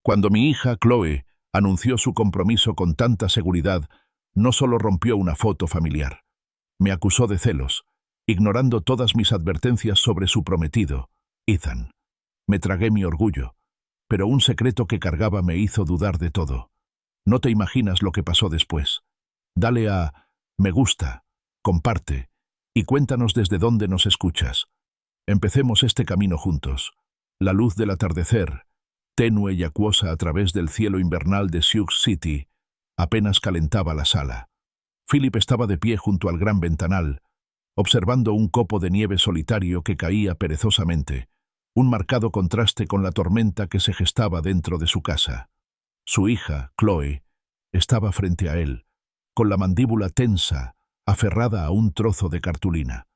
Cuando mi hija, Chloe, anunció su compromiso con tanta seguridad, no solo rompió una foto familiar. Me acusó de celos, ignorando todas mis advertencias sobre su prometido, Ethan. Me tragué mi orgullo, pero un secreto que cargaba me hizo dudar de todo. No te imaginas lo que pasó después. Dale a me gusta, comparte, y cuéntanos desde dónde nos escuchas. Empecemos este camino juntos. La luz del atardecer, tenue y acuosa a través del cielo invernal de Sioux City, apenas calentaba la sala. Philip estaba de pie junto al gran ventanal, observando un copo de nieve solitario que caía perezosamente, un marcado contraste con la tormenta que se gestaba dentro de su casa. Su hija, Chloe, estaba frente a él, con la mandíbula tensa, aferrada a un trozo de cartulina.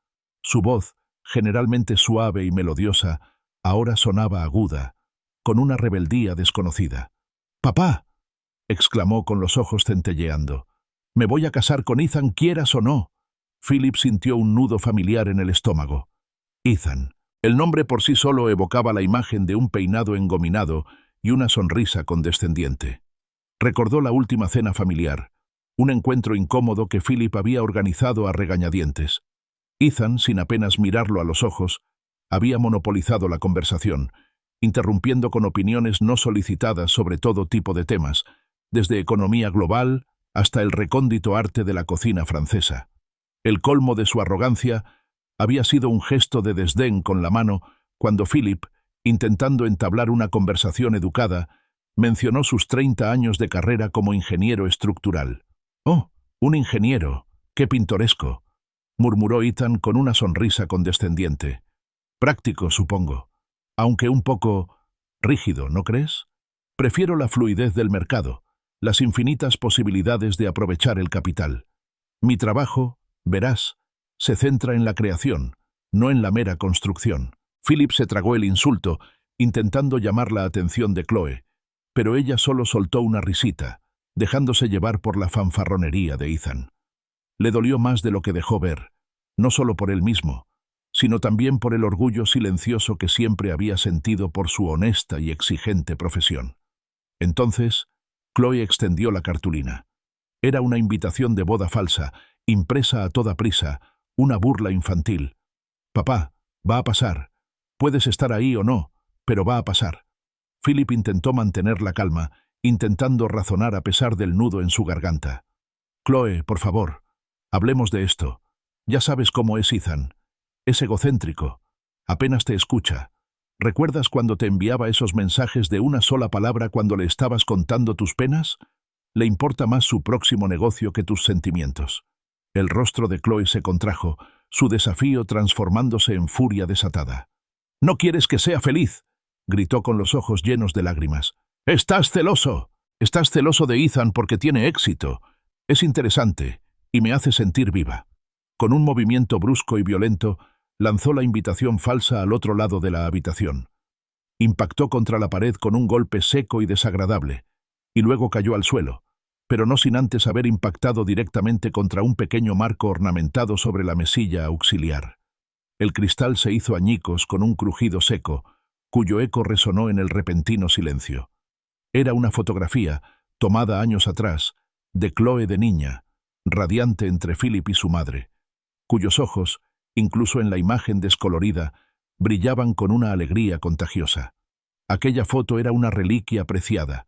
Su voz, generalmente suave y melodiosa, ahora sonaba aguda, con una rebeldía desconocida. «¡Papá!», exclamó con los ojos centelleando. «Me voy a casar con Ethan, quieras o no». Philip sintió un nudo familiar en el estómago. Ethan. El nombre por sí solo evocaba la imagen de un peinado engominado y una sonrisa condescendiente. Recordó la última cena familiar, un encuentro incómodo que Philip había organizado a regañadientes. Ethan, sin apenas mirarlo a los ojos, había monopolizado la conversación, interrumpiendo con opiniones no solicitadas sobre todo tipo de temas, desde economía global hasta el recóndito arte de la cocina francesa. El colmo de su arrogancia había sido un gesto de desdén con la mano cuando Philip, intentando entablar una conversación educada, mencionó sus 30 años de carrera como ingeniero estructural. «Oh, un ingeniero, qué pintoresco», murmuró Ethan con una sonrisa condescendiente. «Práctico, supongo. Aunque un poco rígido, ¿no crees? Prefiero la fluidez del mercado, las infinitas posibilidades de aprovechar el capital. Mi trabajo, verás, se centra en la creación, no en la mera construcción». Philip se tragó el insulto, intentando llamar la atención de Chloe, pero ella solo soltó una risita, dejándose llevar por la fanfarronería de Ethan. Le dolió más de lo que dejó ver, no solo por él mismo, sino también por el orgullo silencioso que siempre había sentido por su honesta y exigente profesión. Entonces, Chloe extendió la cartulina. Era una invitación de boda falsa, impresa a toda prisa, una burla infantil. «Papá, va a pasar. Puedes estar ahí o no, pero va a pasar». Philip intentó mantener la calma, intentando razonar a pesar del nudo en su garganta. «Chloe, por favor, hablemos de esto. Ya sabes cómo es Ethan. Es egocéntrico. Apenas te escucha. ¿Recuerdas cuando te enviaba esos mensajes de una sola palabra cuando le estabas contando tus penas? Le importa más su próximo negocio que tus sentimientos». El rostro de Chloe se contrajo, su desafío transformándose en furia desatada. «¿No quieres que sea feliz?», gritó con los ojos llenos de lágrimas. «¡Estás celoso! Estás celoso de Ethan porque tiene éxito. Es interesante y me hace sentir viva». Con un movimiento brusco y violento, lanzó la invitación falsa al otro lado de la habitación. Impactó contra la pared con un golpe seco y desagradable, y luego cayó al suelo, pero no sin antes haber impactado directamente contra un pequeño marco ornamentado sobre la mesilla auxiliar. El cristal se hizo añicos con un crujido seco, cuyo eco resonó en el repentino silencio. Era una fotografía, tomada años atrás, de Chloe de niña, radiante entre Philip y su madre, cuyos ojos, incluso en la imagen descolorida, brillaban con una alegría contagiosa. Aquella foto era una reliquia preciada,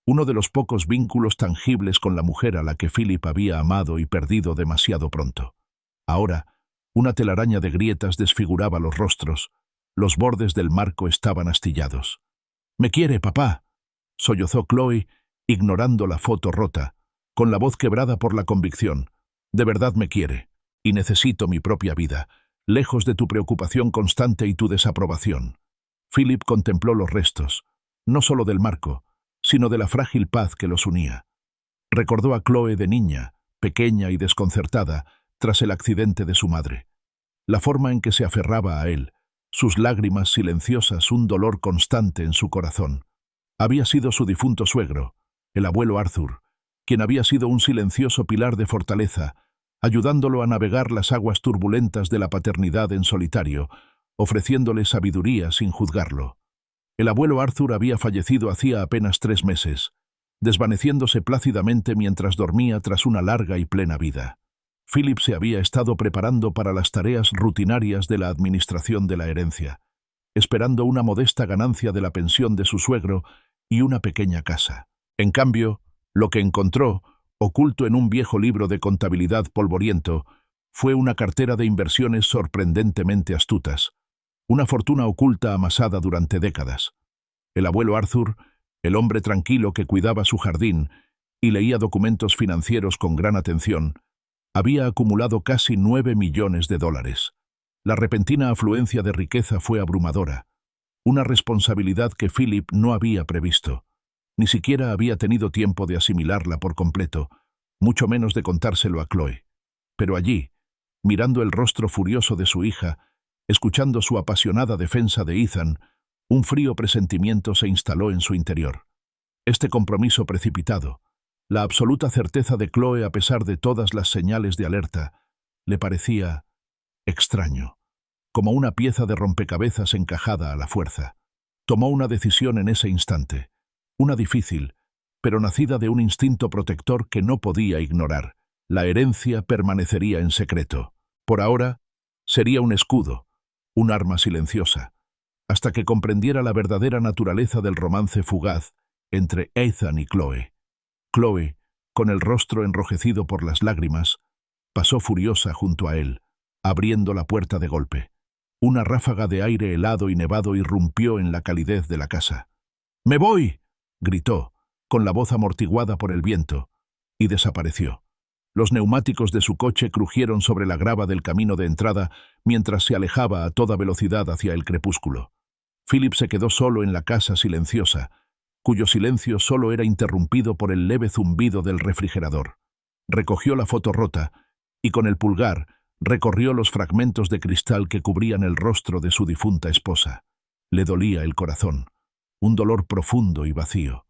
uno de los pocos vínculos tangibles con la mujer a la que Philip había amado y perdido demasiado pronto. Ahora, una telaraña de grietas desfiguraba los rostros, los bordes del marco estaban astillados. «Me quiere, papá», sollozó Chloe, ignorando la foto rota, con la voz quebrada por la convicción. «De verdad me quiere, y necesito mi propia vida, lejos de tu preocupación constante y tu desaprobación». Philip contempló los restos, no solo del marco, sino de la frágil paz que los unía. Recordó a Chloe de niña, pequeña y desconcertada, tras el accidente de su madre. La forma en que se aferraba a él, sus lágrimas silenciosas, un dolor constante en su corazón. Había sido su difunto suegro, el abuelo Arthur, quien había sido un silencioso pilar de fortaleza, ayudándolo a navegar las aguas turbulentas de la paternidad en solitario, ofreciéndole sabiduría sin juzgarlo. El abuelo Arthur había fallecido hacía apenas 3 meses, desvaneciéndose plácidamente mientras dormía tras una larga y plena vida. Philip se había estado preparando para las tareas rutinarias de la administración de la herencia, esperando una modesta ganancia de la pensión de su suegro y una pequeña casa. En cambio, lo que encontró, oculto en un viejo libro de contabilidad polvoriento, fue una cartera de inversiones sorprendentemente astutas, una fortuna oculta amasada durante décadas. El abuelo Arthur, el hombre tranquilo que cuidaba su jardín y leía documentos financieros con gran atención, había acumulado casi 9 millones de dólares. La repentina afluencia de riqueza fue abrumadora, una responsabilidad que Philip no había previsto. Ni siquiera había tenido tiempo de asimilarla por completo, mucho menos de contárselo a Chloe. Pero allí, mirando el rostro furioso de su hija, escuchando su apasionada defensa de Ethan, un frío presentimiento se instaló en su interior. Este compromiso precipitado, la absoluta certeza de Chloe a pesar de todas las señales de alerta, le parecía extraño, como una pieza de rompecabezas encajada a la fuerza. Tomó una decisión en ese instante, una difícil, pero nacida de un instinto protector que no podía ignorar. La herencia permanecería en secreto. Por ahora, sería un escudo, un arma silenciosa, hasta que comprendiera la verdadera naturaleza del romance fugaz entre Ethan y Chloe. Chloe, con el rostro enrojecido por las lágrimas, pasó furiosa junto a él, abriendo la puerta de golpe. Una ráfaga de aire helado y nevado irrumpió en la calidez de la casa. «¡Me voy!», gritó, con la voz amortiguada por el viento, y desapareció. Los neumáticos de su coche crujieron sobre la grava del camino de entrada mientras se alejaba a toda velocidad hacia el crepúsculo. Philip se quedó solo en la casa silenciosa, cuyo silencio solo era interrumpido por el leve zumbido del refrigerador. Recogió la foto rota y con el pulgar recorrió los fragmentos de cristal que cubrían el rostro de su difunta esposa. Le dolía el corazón, un dolor profundo y vacío.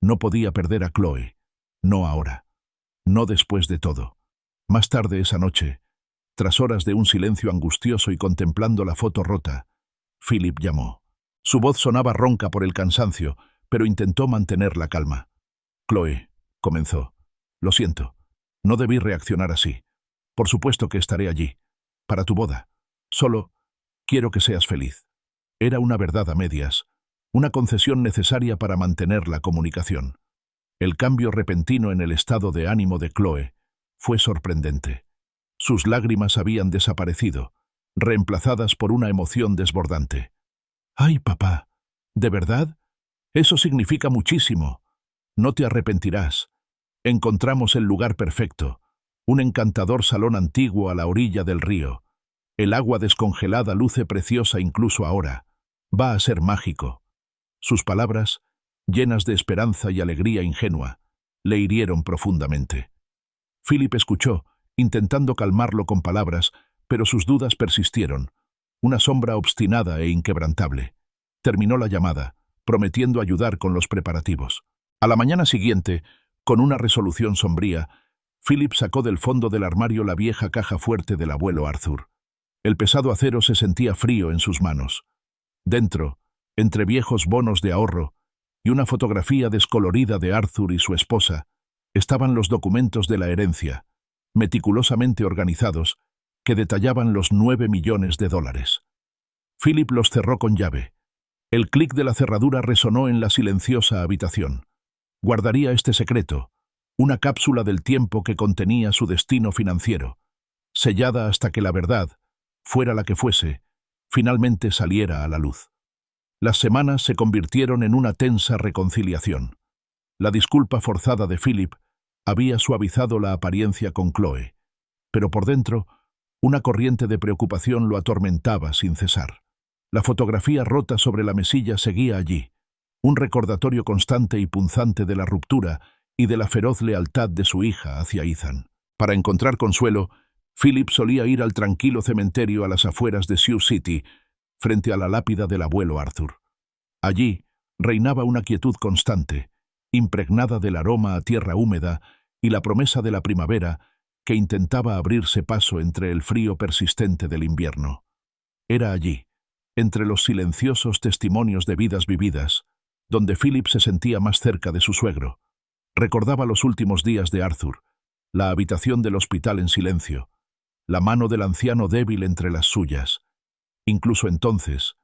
No podía perder a Chloe, no ahora. No después de todo. Más tarde esa noche, tras horas de un silencio angustioso y contemplando la foto rota, Philip llamó. Su voz sonaba ronca por el cansancio, pero intentó mantener la calma. «Chloe», comenzó. «Lo siento. No debí reaccionar así. Por supuesto que estaré allí. Para tu boda. Solo quiero que seas feliz». Era una verdad a medias, una concesión necesaria para mantener la comunicación. El cambio repentino en el estado de ánimo de Chloe fue sorprendente. Sus lágrimas habían desaparecido, reemplazadas por una emoción desbordante. «¡Ay, papá! ¿De verdad? Eso significa muchísimo. No te arrepentirás. Encontramos el lugar perfecto, un encantador salón antiguo a la orilla del río. El agua descongelada luce preciosa incluso ahora. Va a ser mágico». Sus palabras, llenas de esperanza y alegría ingenua, le hirieron profundamente. Philip escuchó, intentando calmarlo con palabras, pero sus dudas persistieron, una sombra obstinada e inquebrantable. Terminó la llamada, prometiendo ayudar con los preparativos. A la mañana siguiente, con una resolución sombría, Philip sacó del fondo del armario la vieja caja fuerte del abuelo Arthur. El pesado acero se sentía frío en sus manos. Dentro, entre viejos bonos de ahorro y una fotografía descolorida de Arthur y su esposa, estaban los documentos de la herencia, meticulosamente organizados, que detallaban los 9 millones de dólares. Philip los cerró con llave. El clic de la cerradura resonó en la silenciosa habitación. Guardaría este secreto, una cápsula del tiempo que contenía su destino financiero, sellada hasta que la verdad, fuera la que fuese, finalmente saliera a la luz. Las semanas se convirtieron en una tensa reconciliación. La disculpa forzada de Philip había suavizado la apariencia con Chloe, pero por dentro, una corriente de preocupación lo atormentaba sin cesar. La fotografía rota sobre la mesilla seguía allí, un recordatorio constante y punzante de la ruptura y de la feroz lealtad de su hija hacia Ethan. Para encontrar consuelo, Philip solía ir al tranquilo cementerio a las afueras de Sioux City, frente a la lápida del abuelo Arthur. Allí reinaba una quietud constante, impregnada del aroma a tierra húmeda y la promesa de la primavera que intentaba abrirse paso entre el frío persistente del invierno. Era allí, entre los silenciosos testimonios de vidas vividas, donde Philip se sentía más cerca de su suegro. Recordaba los últimos días de Arthur, la habitación del hospital en silencio, la mano del anciano débil entre las suyas. Incluso entonces,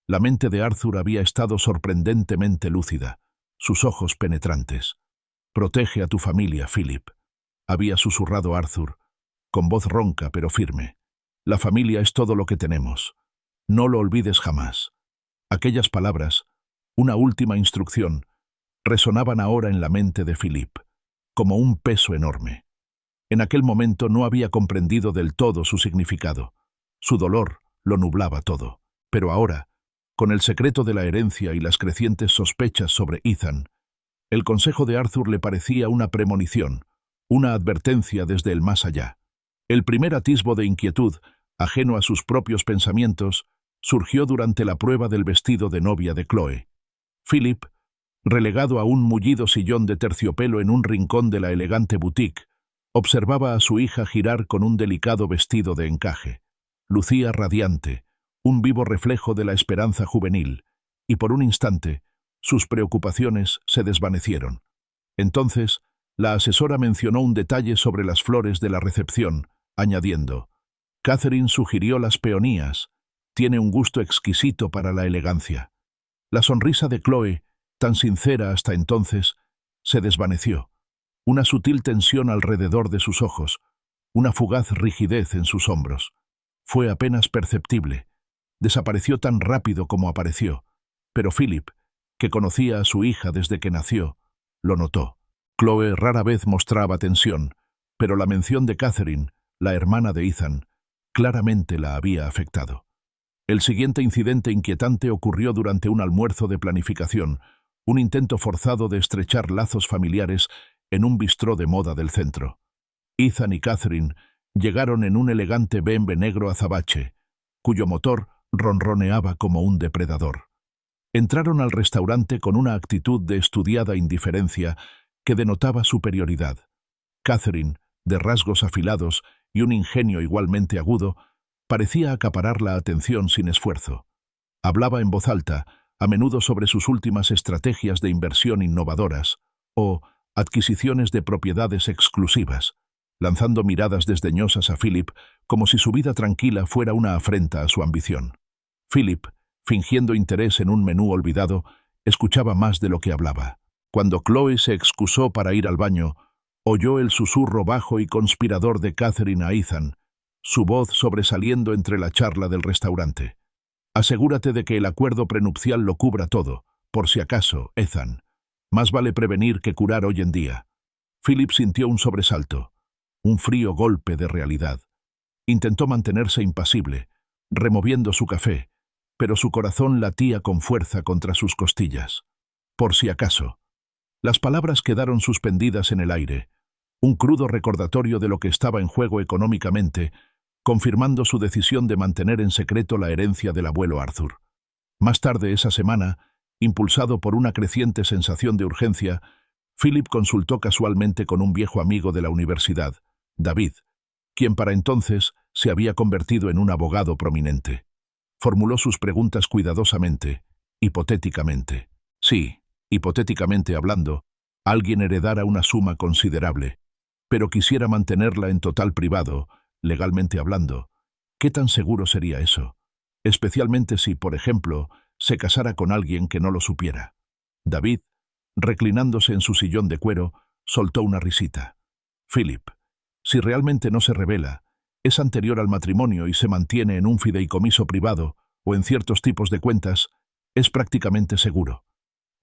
la mente de Arthur había estado sorprendentemente lúcida, sus ojos penetrantes. «Protege a tu familia, Philip», había susurrado Arthur, con voz ronca pero firme. «La familia es todo lo que tenemos. No lo olvides jamás». Aquellas palabras, una última instrucción, resonaban ahora en la mente de Philip, como un peso enorme. En aquel momento no había comprendido del todo su significado. Su dolor lo nublaba todo. Pero ahora, con el secreto de la herencia y las crecientes sospechas sobre Ethan, el consejo de Arthur le parecía una premonición, una advertencia desde el más allá. El primer atisbo de inquietud, ajeno a sus propios pensamientos, surgió durante la prueba del vestido de novia de Chloe. Philip, relegado a un mullido sillón de terciopelo en un rincón de la elegante boutique, observaba a su hija girar con un delicado vestido de encaje. Lucía radiante, un vivo reflejo de la esperanza juvenil, y por un instante, sus preocupaciones se desvanecieron. Entonces, la asesora mencionó un detalle sobre las flores de la recepción, añadiendo: «Catherine sugirió las peonías. Tiene un gusto exquisito para la elegancia». La sonrisa de Chloe, tan sincera hasta entonces, se desvaneció. Una sutil tensión alrededor de sus ojos, una fugaz rigidez en sus hombros. Fue apenas perceptible. Desapareció tan rápido como apareció. Pero Philip, que conocía a su hija desde que nació, lo notó. Chloe rara vez mostraba tensión, pero la mención de Catherine, la hermana de Ethan, claramente la había afectado. El siguiente incidente inquietante ocurrió durante un almuerzo de planificación, un intento forzado de estrechar lazos familiares en un bistró de moda del centro. Ethan y Catherine llegaron en un elegante BMW negro azabache, cuyo motor ronroneaba como un depredador. Entraron al restaurante con una actitud de estudiada indiferencia que denotaba superioridad. Catherine, de rasgos afilados y un ingenio igualmente agudo, parecía acaparar la atención sin esfuerzo. Hablaba en voz alta, a menudo sobre sus últimas estrategias de inversión innovadoras o adquisiciones de propiedades exclusivas, lanzando miradas desdeñosas a Philip como si su vida tranquila fuera una afrenta a su ambición. Philip, fingiendo interés en un menú olvidado, escuchaba más de lo que hablaba. Cuando Chloe se excusó para ir al baño, oyó el susurro bajo y conspirador de Catherine a Ethan, su voz sobresaliendo entre la charla del restaurante. «Asegúrate de que el acuerdo prenupcial lo cubra todo, por si acaso, Ethan. Más vale prevenir que curar hoy en día». Philip sintió un sobresalto, un frío golpe de realidad. Intentó mantenerse impasible, removiendo su café, pero su corazón latía con fuerza contra sus costillas. Por si acaso. Las palabras quedaron suspendidas en el aire, un crudo recordatorio de lo que estaba en juego económicamente, confirmando su decisión de mantener en secreto la herencia del abuelo Arthur. Más tarde esa semana, impulsado por una creciente sensación de urgencia, Philip consultó casualmente con un viejo amigo de la universidad, David, quien para entonces se había convertido en un abogado prominente. Formuló sus preguntas cuidadosamente, hipotéticamente. Sí, hipotéticamente hablando, alguien heredara una suma considerable, pero quisiera mantenerla en total privado, legalmente hablando. ¿Qué tan seguro sería eso? Especialmente si, por ejemplo, se casara con alguien que no lo supiera. David, reclinándose en su sillón de cuero, soltó una risita. Philip, si realmente no se revela, es anterior al matrimonio y se mantiene en un fideicomiso privado o en ciertos tipos de cuentas, es prácticamente seguro.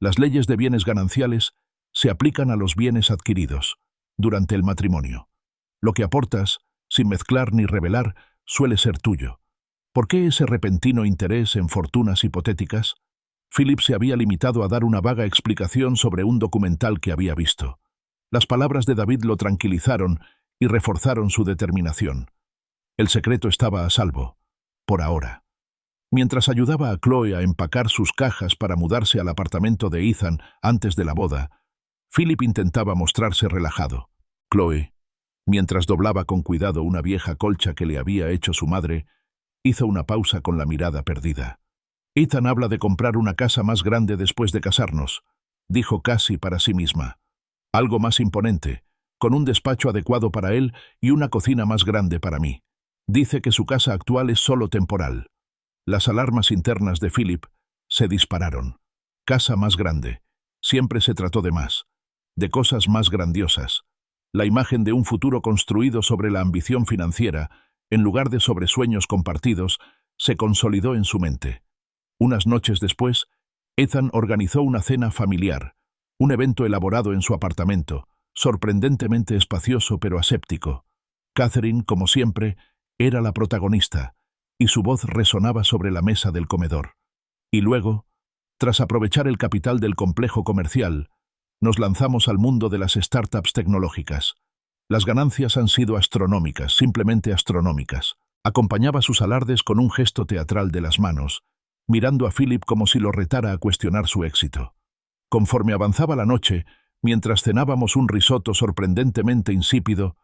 Las leyes de bienes gananciales se aplican a los bienes adquiridos durante el matrimonio. Lo que aportas, sin mezclar ni revelar, suele ser tuyo. ¿Por qué ese repentino interés en fortunas hipotéticas? Philip se había limitado a dar una vaga explicación sobre un documental que había visto. Las palabras de David lo tranquilizaron y reforzaron su determinación. El secreto estaba a salvo, por ahora. Mientras ayudaba a Chloe a empacar sus cajas para mudarse al apartamento de Ethan antes de la boda, Philip intentaba mostrarse relajado. Chloe, mientras doblaba con cuidado una vieja colcha que le había hecho su madre, hizo una pausa con la mirada perdida. Ethan habla de comprar una casa más grande después de casarnos, dijo Cassie para sí misma. Algo más imponente, con un despacho adecuado para él y una cocina más grande para mí. Dice que su casa actual es solo temporal. Las alarmas internas de Philip se dispararon. Casa más grande. Siempre se trató de más. De cosas más grandiosas. La imagen de un futuro construido sobre la ambición financiera, en lugar de sobre sueños compartidos, se consolidó en su mente. Unas noches después, Ethan organizó una cena familiar, un evento elaborado en su apartamento, sorprendentemente espacioso pero aséptico. Catherine, como siempre, era la protagonista, y su voz resonaba sobre la mesa del comedor. Y luego, tras aprovechar el capital del complejo comercial, nos lanzamos al mundo de las startups tecnológicas. Las ganancias han sido astronómicas, simplemente astronómicas. Acompañaba sus alardes con un gesto teatral de las manos, mirando a Philip como si lo retara a cuestionar su éxito. Conforme avanzaba la noche, mientras cenábamos un risotto sorprendentemente insípido,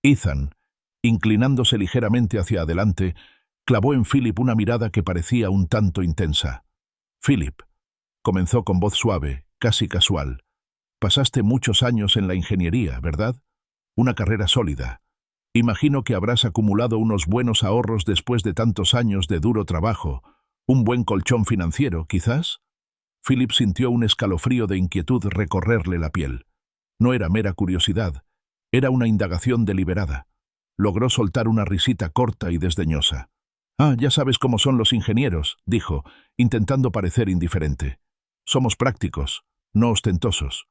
Ethan, inclinándose ligeramente hacia adelante, clavó en Philip una mirada que parecía un tanto intensa. «Philip», comenzó con voz suave, casi casual, «pasaste muchos años en la ingeniería, ¿verdad? Una carrera sólida. Imagino que habrás acumulado unos buenos ahorros después de tantos años de duro trabajo, un buen colchón financiero, quizás». Philip sintió un escalofrío de inquietud recorrerle la piel. No era mera curiosidad, era una indagación deliberada. Logró soltar una risita corta y desdeñosa. «Ah, ya sabes cómo son los ingenieros», dijo, intentando parecer indiferente. «Somos prácticos, no ostentosos.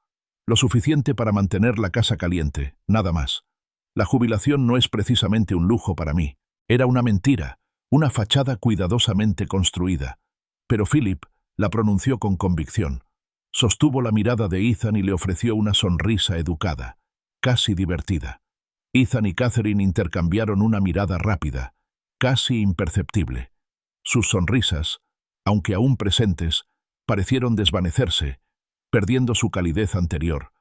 Lo suficiente para mantener la casa caliente, nada más. La jubilación no es precisamente un lujo para mí. Era una mentira, una fachada cuidadosamente construida». Pero Philip la pronunció con convicción. Sostuvo la mirada de Ethan y le ofreció una sonrisa educada, casi divertida. Ethan y Catherine intercambiaron una mirada rápida, casi imperceptible. Sus sonrisas, aunque aún presentes, parecieron desvanecerse, perdiendo su calidez anterior,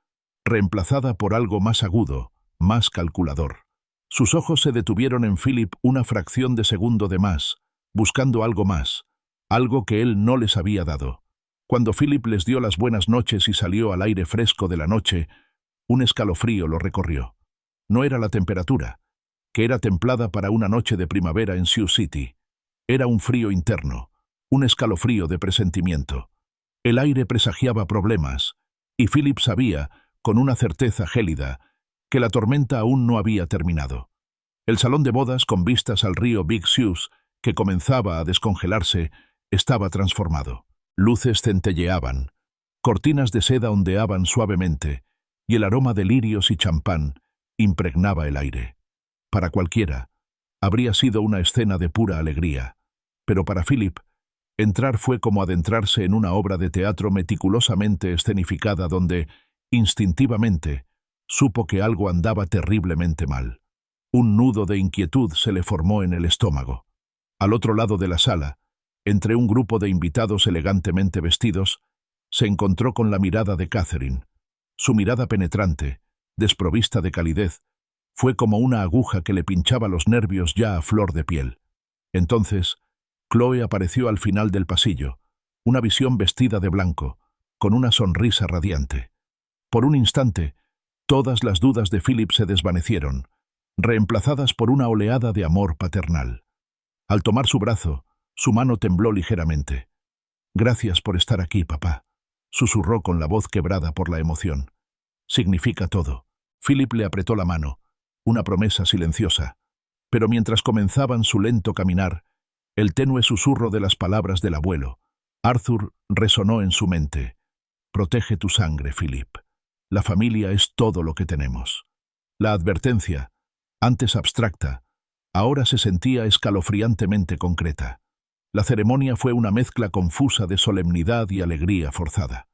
reemplazada por algo más agudo, más calculador. Sus ojos se detuvieron en Philip una fracción de segundo de más, buscando algo más, algo que él no les había dado. Cuando Philip les dio las buenas noches y salió al aire fresco de la noche, un escalofrío lo recorrió. No era la temperatura, que era templada para una noche de primavera en Sioux City. Era un frío interno, un escalofrío de presentimiento. El aire presagiaba problemas, y Philip sabía, con una certeza gélida, que la tormenta aún no había terminado. El salón de bodas con vistas al río Big Sioux, que comenzaba a descongelarse, estaba transformado. Luces centelleaban, cortinas de seda ondeaban suavemente, y el aroma de lirios y champán impregnaba el aire. Para cualquiera, habría sido una escena de pura alegría, pero para Philip, entrar fue como adentrarse en una obra de teatro meticulosamente escenificada donde, instintivamente, supo que algo andaba terriblemente mal. Un nudo de inquietud se le formó en el estómago. Al otro lado de la sala, entre un grupo de invitados elegantemente vestidos, se encontró con la mirada de Catherine. Su mirada penetrante, desprovista de calidez, fue como una aguja que le pinchaba los nervios ya a flor de piel. Entonces, Chloe apareció al final del pasillo, una visión vestida de blanco, con una sonrisa radiante. Por un instante, todas las dudas de Philip se desvanecieron, reemplazadas por una oleada de amor paternal. Al tomar su brazo, su mano tembló ligeramente. «Gracias por estar aquí, papá», susurró con la voz quebrada por la emoción. «Significa todo». Philip le apretó la mano, una promesa silenciosa, pero mientras comenzaban su lento caminar, el tenue susurro de las palabras del abuelo, Arthur, resonó en su mente. «Protege tu sangre, Philip. La familia es todo lo que tenemos». La advertencia, antes abstracta, ahora se sentía escalofriantemente concreta. La ceremonia fue una mezcla confusa de solemnidad y alegría forzada.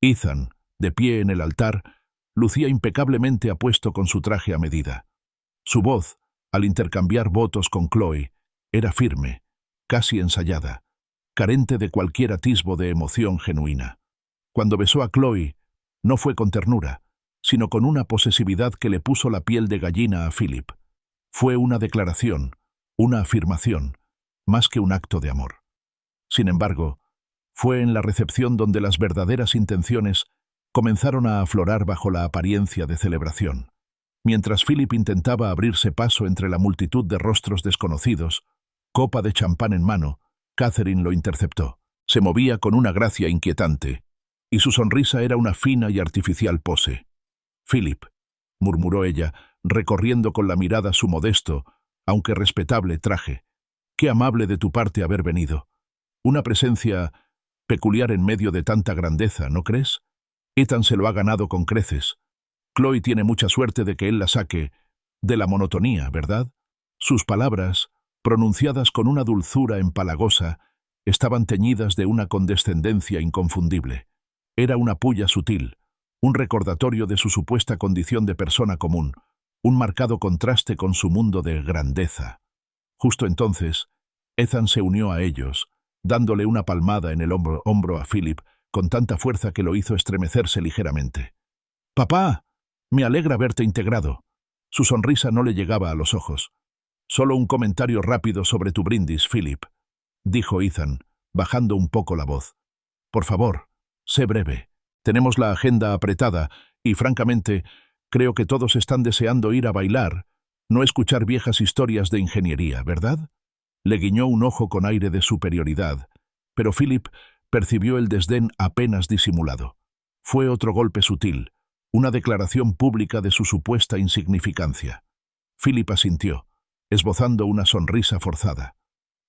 Ethan, de pie en el altar, lucía impecablemente apuesto con su traje a medida. Su voz, al intercambiar votos con Chloe, era firme, casi ensayada, carente de cualquier atisbo de emoción genuina. Cuando besó a Chloe, no fue con ternura, sino con una posesividad que le puso la piel de gallina a Philip. Fue una declaración, una afirmación, más que un acto de amor. Sin embargo, Fue en la recepción donde las verdaderas intenciones comenzaron a aflorar bajo la apariencia de celebración. Mientras Philip intentaba abrirse paso entre la multitud de rostros desconocidos, copa de champán en mano, Catherine lo interceptó. Se movía con una gracia inquietante, y su sonrisa era una fina y artificial pose. «Philip», murmuró ella, recorriendo con la mirada su modesto, aunque respetable traje. «Qué amable de tu parte haber venido. Una presencia peculiar en medio de tanta grandeza, ¿no crees? Ethan se lo ha ganado con creces. Chloe tiene mucha suerte de que él la saque de la monotonía, ¿verdad?» Sus palabras, pronunciadas con una dulzura empalagosa, estaban teñidas de una condescendencia inconfundible. Era una pulla sutil, un recordatorio de su supuesta condición de persona común, un marcado contraste con su mundo de grandeza. Justo entonces, Ethan se unió a ellos, dándole una palmada en el hombro a Philip, con tanta fuerza que lo hizo estremecerse ligeramente. «Papá, me alegra verte integrado». Su sonrisa no le llegaba a los ojos. «Solo un comentario rápido sobre tu brindis, Philip», dijo Ethan, bajando un poco la voz. «Por favor, sé breve. Tenemos la agenda apretada y, francamente, creo que todos están deseando ir a bailar, no escuchar viejas historias de ingeniería, ¿verdad?» Le guiñó un ojo con aire de superioridad, pero Philip percibió el desdén apenas disimulado. Fue otro golpe sutil, una declaración pública de su supuesta insignificancia. Philip asintió, esbozando una sonrisa forzada.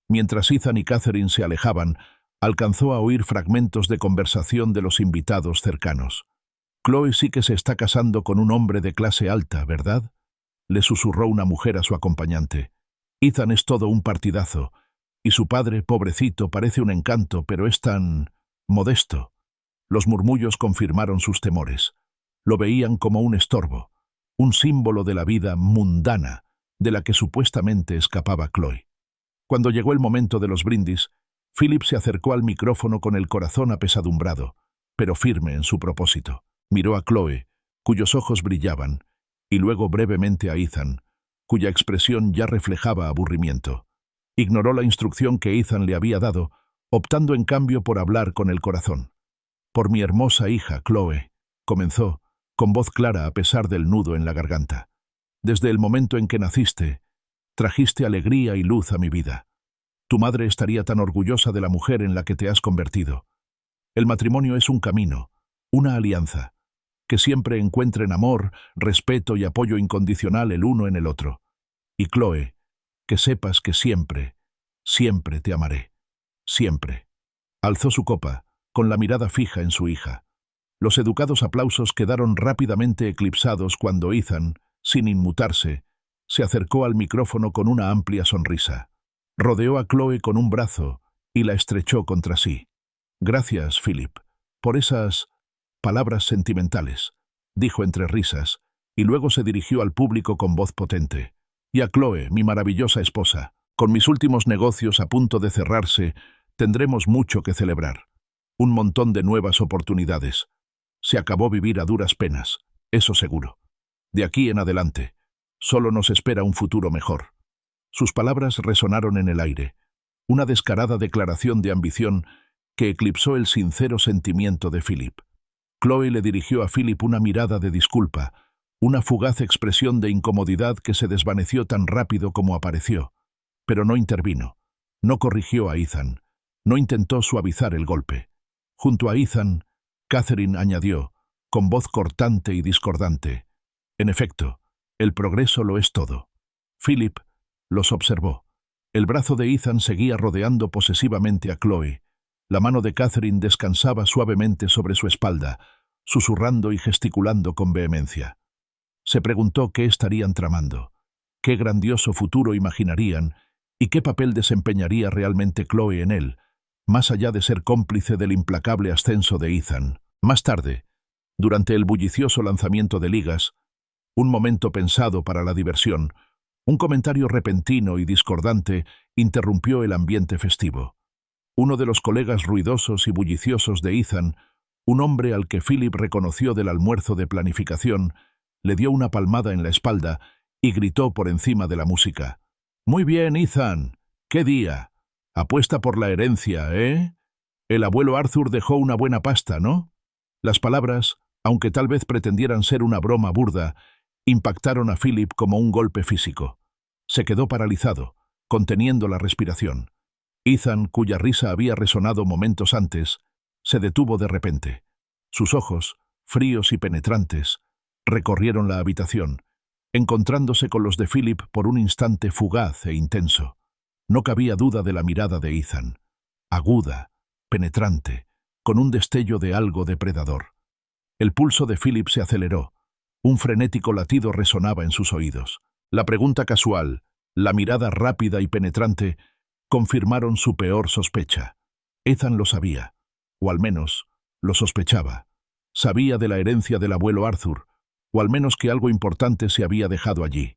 Mientras Ethan y Catherine se alejaban, alcanzó a oír fragmentos de conversación de los invitados cercanos. «Chloe sí que se está casando con un hombre de clase alta, ¿verdad?», le susurró una mujer a su acompañante. «Ethan es todo un partidazo, y su padre, pobrecito, parece un encanto, pero es tan modesto». Los murmullos confirmaron sus temores. Lo veían como un estorbo, un símbolo de la vida mundana de la que supuestamente escapaba Chloe. Cuando llegó el momento de los brindis, Philip se acercó al micrófono con el corazón apesadumbrado, pero firme en su propósito. Miró a Chloe, cuyos ojos brillaban, y luego brevemente a Ethan, cuya expresión ya reflejaba aburrimiento. Ignoró la instrucción que Ethan le había dado, optando en cambio por hablar con el corazón. «Por mi hermosa hija, Chloe», comenzó, con voz clara a pesar del nudo en la garganta. «Desde el momento en que naciste, trajiste alegría y luz a mi vida. Tu madre estaría tan orgullosa de la mujer en la que te has convertido. El matrimonio es un camino, una alianza, que siempre encuentren amor, respeto y apoyo incondicional el uno en el otro. Y Chloe, que sepas que siempre, siempre te amaré. Siempre». Alzó su copa, con la mirada fija en su hija. Los educados aplausos quedaron rápidamente eclipsados cuando Ethan, sin inmutarse, se acercó al micrófono con una amplia sonrisa. Rodeó a Chloe con un brazo y la estrechó contra sí. «Gracias, Philip, por esas palabras sentimentales», dijo entre risas, y luego se dirigió al público con voz potente. «Y a Chloe, mi maravillosa esposa, con mis últimos negocios a punto de cerrarse, tendremos mucho que celebrar. Un montón de nuevas oportunidades. Se acabó vivir a duras penas, eso seguro. De aquí en adelante, solo nos espera un futuro mejor». Sus palabras resonaron en el aire, una descarada declaración de ambición que eclipsó el sincero sentimiento de Philip. Chloe le dirigió a Philip una mirada de disculpa, una fugaz expresión de incomodidad que se desvaneció tan rápido como apareció, pero no intervino, no corrigió a Ethan, no intentó suavizar el golpe. Junto a Ethan, Catherine añadió, con voz cortante y discordante: «En efecto, el progreso lo es todo». Philip los observó. El brazo de Ethan seguía rodeando posesivamente a Chloe. La mano de Catherine descansaba suavemente sobre su espalda, susurrando y gesticulando con vehemencia. Se preguntó qué estarían tramando, qué grandioso futuro imaginarían y qué papel desempeñaría realmente Chloe en él, más allá de ser cómplice del implacable ascenso de Ethan. Más tarde, durante el bullicioso lanzamiento de ligas, un momento pensado para la diversión, un comentario repentino y discordante interrumpió el ambiente festivo. Uno de los colegas ruidosos y bulliciosos de Ethan, un hombre al que Philip reconoció del almuerzo de planificación, le dio una palmada en la espalda y gritó por encima de la música: «Muy bien, Ethan. ¿Qué día? Apuesta por la herencia, ¿eh?». El abuelo Arthur dejó una buena pasta, ¿no? Las palabras, aunque tal vez pretendieran ser una broma burda, impactaron a Philip como un golpe físico. Se quedó paralizado, conteniendo la respiración. Ethan, cuya risa había resonado momentos antes, se detuvo de repente. Sus ojos, fríos y penetrantes, recorrieron la habitación, encontrándose con los de Philip por un instante fugaz e intenso. No cabía duda de la mirada de Ethan, aguda, penetrante, con un destello de algo depredador. El pulso de Philip se aceleró. Un frenético latido resonaba en sus oídos. La pregunta casual, la mirada rápida y penetrante, confirmaron su peor sospecha. Ethan lo sabía, o al menos lo sospechaba. Sabía de la herencia del abuelo Arthur, o al menos que algo importante se había dejado allí.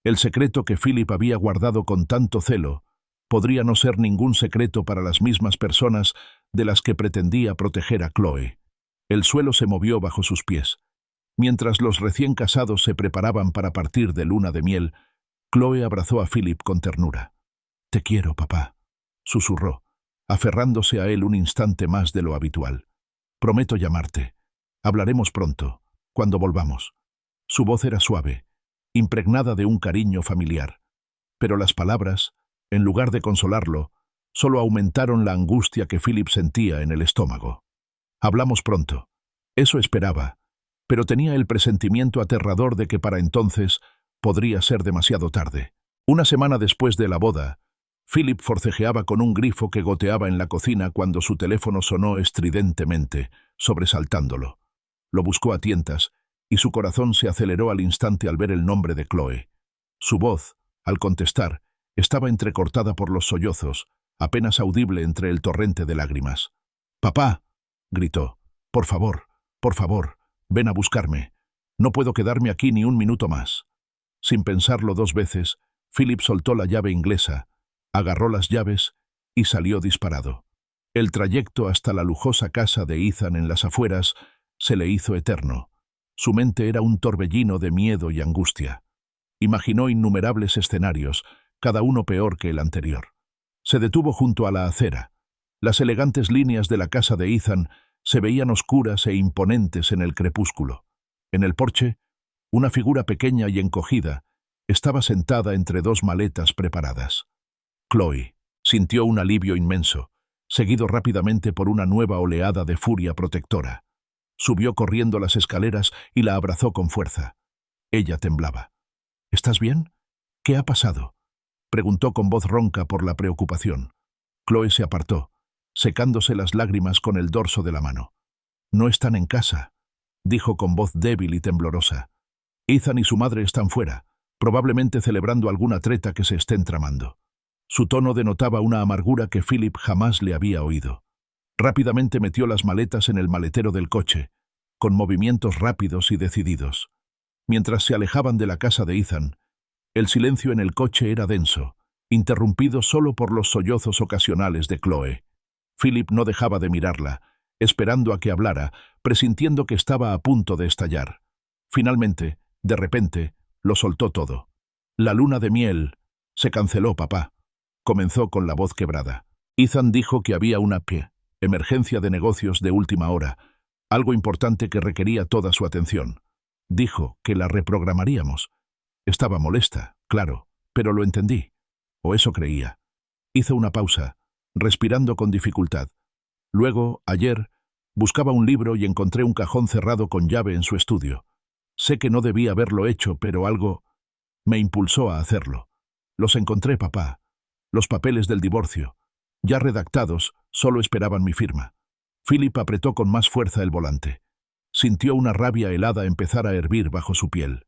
El secreto que Philip había guardado con tanto celo podría no ser ningún secreto para las mismas personas de las que pretendía proteger a Chloe. El suelo se movió bajo sus pies. Mientras los recién casados se preparaban para partir de luna de miel, Chloe abrazó a Philip con ternura. «Te quiero, papá», susurró, aferrándose a él un instante más de lo habitual. «Prometo llamarte. Hablaremos pronto, cuando volvamos». Su voz era suave, impregnada de un cariño familiar. Pero las palabras, en lugar de consolarlo, solo aumentaron la angustia que Philip sentía en el estómago. «Hablamos pronto». Eso esperaba, pero tenía el presentimiento aterrador de que para entonces podría ser demasiado tarde. Una semana después de la boda, Philip forcejeaba con un grifo que goteaba en la cocina cuando su teléfono sonó estridentemente, sobresaltándolo. Lo buscó a tientas, y su corazón se aceleró al instante al ver el nombre de Chloe. Su voz, al contestar, estaba entrecortada por los sollozos, apenas audible entre el torrente de lágrimas. «¡Papá!», gritó. por favor, ven a buscarme. No puedo quedarme aquí ni un minuto más». Sin pensarlo dos veces, Philip soltó la llave inglesa, agarró las llaves y salió disparado. El trayecto hasta la lujosa casa de Ethan en las afueras se le hizo eterno. Su mente era un torbellino de miedo y angustia. Imaginó innumerables escenarios, cada uno peor que el anterior. Se detuvo junto a la acera. Las elegantes líneas de la casa de Ethan se veían oscuras e imponentes en el crepúsculo. En el porche, una figura pequeña y encogida estaba sentada entre dos maletas preparadas. Chloe sintió un alivio inmenso, seguido rápidamente por una nueva oleada de furia protectora. Subió corriendo las escaleras y la abrazó con fuerza. Ella temblaba. «¿Estás bien? ¿Qué ha pasado?», preguntó con voz ronca por la preocupación. Chloe se apartó, secándose las lágrimas con el dorso de la mano. «No están en casa», dijo con voz débil y temblorosa. «Ethan y su madre están fuera, probablemente celebrando alguna treta que se estén tramando». Su tono denotaba una amargura que Philip jamás le había oído. Rápidamente metió las maletas en el maletero del coche, con movimientos rápidos y decididos. Mientras se alejaban de la casa de Ethan, el silencio en el coche era denso, interrumpido solo por los sollozos ocasionales de Chloe. Philip no dejaba de mirarla, esperando a que hablara, presintiendo que estaba a punto de estallar. Finalmente, de repente, lo soltó todo. «La luna de miel se canceló, papá», comenzó con la voz quebrada. Ethan dijo que había una emergencia de negocios de última hora, algo importante que requería toda su atención. Dijo que la reprogramaríamos. Estaba molesta, claro, pero lo entendí. O eso creía. Hizo una pausa, respirando con dificultad. Luego, ayer, buscaba un libro y encontré un cajón cerrado con llave en su estudio. Sé que no debía haberlo hecho, pero algo me impulsó a hacerlo. Los encontré, papá. Los papeles del divorcio. Ya redactados, solo esperaban mi firma. Philip apretó con más fuerza el volante. Sintió una rabia helada empezar a hervir bajo su piel.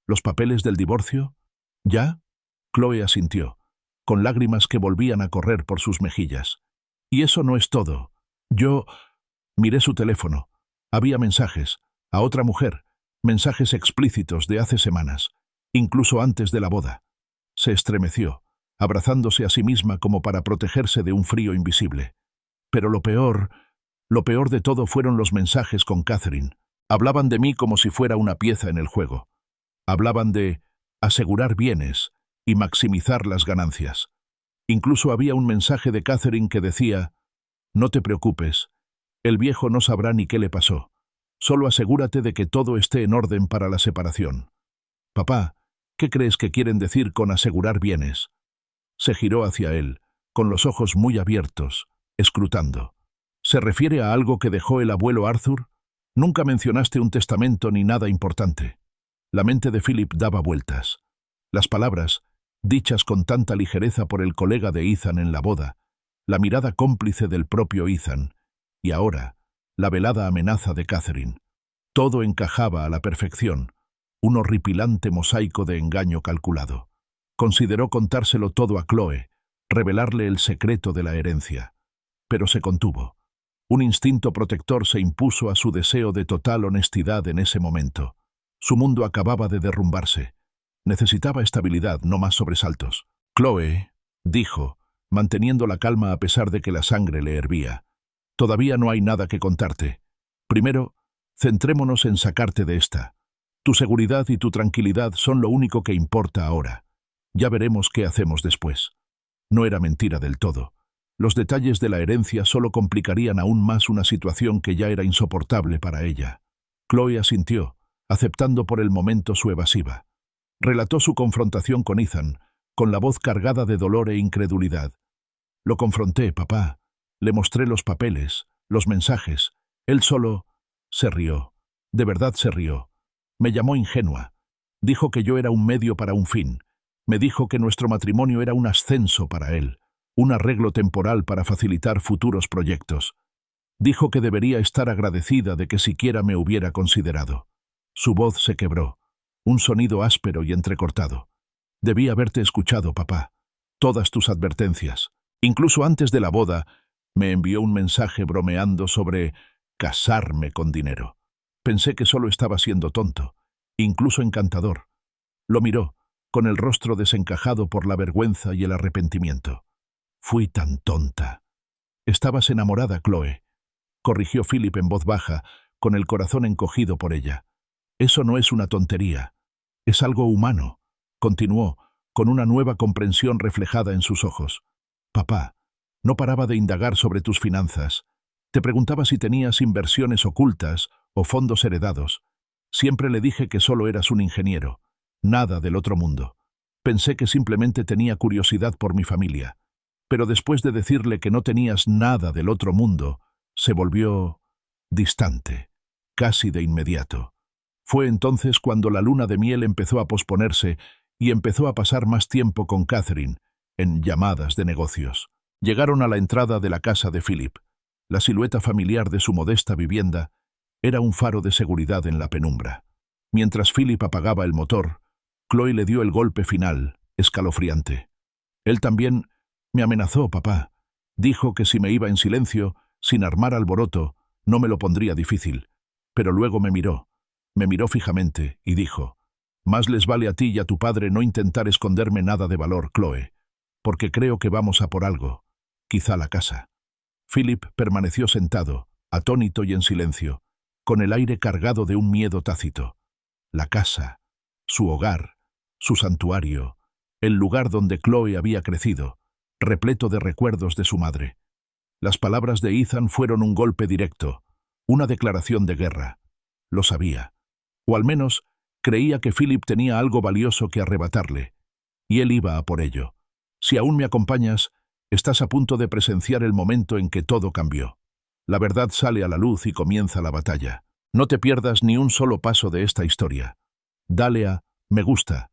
¿Los papeles del divorcio? ¿Ya? Chloe asintió, con lágrimas que volvían a correr por sus mejillas. Y eso no es todo. Yo miré su teléfono. Había mensajes, a otra mujer, mensajes explícitos de hace semanas, incluso antes de la boda. Se estremeció, abrazándose a sí misma como para protegerse de un frío invisible. Pero lo peor de todo fueron los mensajes con Catherine. Hablaban de mí como si fuera una pieza en el juego. Hablaban de asegurar bienes y maximizar las ganancias. Incluso había un mensaje de Catherine que decía: No te preocupes. El viejo no sabrá ni qué le pasó. Solo asegúrate de que todo esté en orden para la separación. Papá, ¿qué crees que quieren decir con asegurar bienes? Se giró hacia él, con los ojos muy abiertos, escrutando. ¿Se refiere a algo que dejó el abuelo Arthur? Nunca mencionaste un testamento ni nada importante. La mente de Philip daba vueltas. Las palabras, dichas con tanta ligereza por el colega de Ethan en la boda, la mirada cómplice del propio Ethan, y ahora, la velada amenaza de Catherine. Todo encajaba a la perfección, un horripilante mosaico de engaño calculado. Consideró contárselo todo a Chloe, revelarle el secreto de la herencia. Pero se contuvo. Un instinto protector se impuso a su deseo de total honestidad en ese momento. Su mundo acababa de derrumbarse. Necesitaba estabilidad, no más sobresaltos. Chloe, dijo, manteniendo la calma a pesar de que la sangre le hervía. Todavía no hay nada que contarte. Primero, centrémonos en sacarte de esta. Tu seguridad y tu tranquilidad son lo único que importa ahora. Ya veremos qué hacemos después. No era mentira del todo. Los detalles de la herencia solo complicarían aún más una situación que ya era insoportable para ella. Chloe asintió, aceptando por el momento su evasiva. Relató su confrontación con Ethan, con la voz cargada de dolor e incredulidad. Lo confronté, papá. Le mostré los papeles, los mensajes. Él solo se rió. De verdad se rió. Me llamó ingenua. Dijo que yo era un medio para un fin. Me dijo que nuestro matrimonio era un ascenso para él, un arreglo temporal para facilitar futuros proyectos. Dijo que debería estar agradecida de que siquiera me hubiera considerado. Su voz se quebró, un sonido áspero y entrecortado. Debí haberte escuchado, papá. Todas tus advertencias. Incluso antes de la boda, me envió un mensaje bromeando sobre casarme con dinero. Pensé que solo estaba siendo tonto, incluso encantador. Lo miró, con el rostro desencajado por la vergüenza y el arrepentimiento. Fui tan tonta. Estabas enamorada, Chloe, corrigió Philip en voz baja, con el corazón encogido por ella. Eso no es una tontería. Es algo humano, continuó, con una nueva comprensión reflejada en sus ojos. Papá, no paraba de indagar sobre tus finanzas. Te preguntaba si tenías inversiones ocultas o fondos heredados. Siempre le dije que solo eras un ingeniero. Nada del otro mundo. Pensé que simplemente tenía curiosidad por mi familia. Pero después de decirle que no tenías nada del otro mundo, se volvió distante, casi de inmediato. Fue entonces cuando la luna de miel empezó a posponerse y empezó a pasar más tiempo con Catherine, en llamadas de negocios. Llegaron a la entrada de la casa de Philip. La silueta familiar de su modesta vivienda era un faro de seguridad en la penumbra. Mientras Philip apagaba el motor, Chloe le dio el golpe final, escalofriante. Él también me amenazó, papá. Dijo que si me iba en silencio, sin armar alboroto, no me lo pondría difícil. Pero luego me miró fijamente y dijo, «Más les vale a ti y a tu padre no intentar esconderme nada de valor, Chloe, porque creo que vamos a por algo, quizá la casa». Philip permaneció sentado, atónito y en silencio, con el aire cargado de un miedo tácito. La casa, su hogar, su santuario, el lugar donde Chloe había crecido, repleto de recuerdos de su madre. Las palabras de Ethan fueron un golpe directo, una declaración de guerra. Lo sabía. O al menos creía que Philip tenía algo valioso que arrebatarle, y él iba a por ello. Si aún me acompañas, estás a punto de presenciar el momento en que todo cambió. La verdad sale a la luz y comienza la batalla. No te pierdas ni un solo paso de esta historia. Dale a me gusta,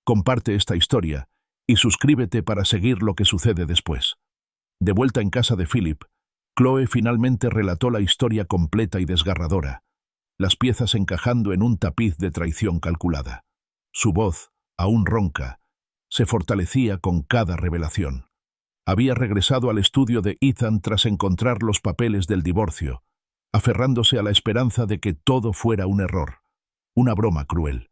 comparte esta historia y suscríbete para seguir lo que sucede después. De vuelta en casa de Philip, Chloe finalmente relató la historia completa y desgarradora, las piezas encajando en un tapiz de traición calculada. Su voz, aún ronca, se fortalecía con cada revelación. Había regresado al estudio de Ethan tras encontrar los papeles del divorcio, aferrándose a la esperanza de que todo fuera un error, una broma cruel.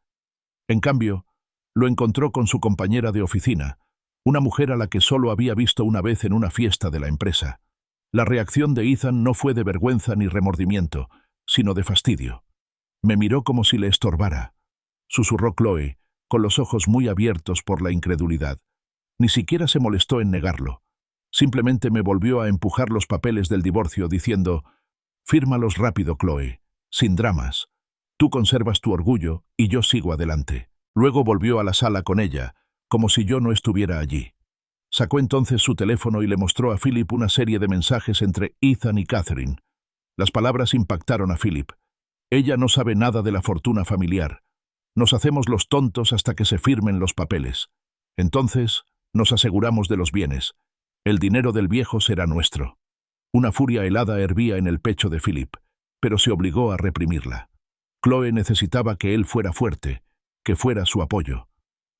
En cambio, lo encontró con su compañera de oficina, una mujer a la que solo había visto una vez en una fiesta de la empresa. La reacción de Ethan no fue de vergüenza ni remordimiento, sino de fastidio. Me miró como si le estorbara, susurró Chloe, con los ojos muy abiertos por la incredulidad. Ni siquiera se molestó en negarlo. Simplemente me volvió a empujar los papeles del divorcio diciendo: «Fírmalos rápido, Chloe, sin dramas. Tú conservas tu orgullo y yo sigo adelante». Luego volvió a la sala con ella, como si yo no estuviera allí. Sacó entonces su teléfono y le mostró a Philip una serie de mensajes entre Ethan y Catherine. Las palabras impactaron a Philip. «Ella no sabe nada de la fortuna familiar. Nos hacemos los tontos hasta que se firmen los papeles. Entonces, nos aseguramos de los bienes. El dinero del viejo será nuestro». Una furia helada hervía en el pecho de Philip, pero se obligó a reprimirla. Chloe necesitaba que él fuera fuerte, que fuera su apoyo.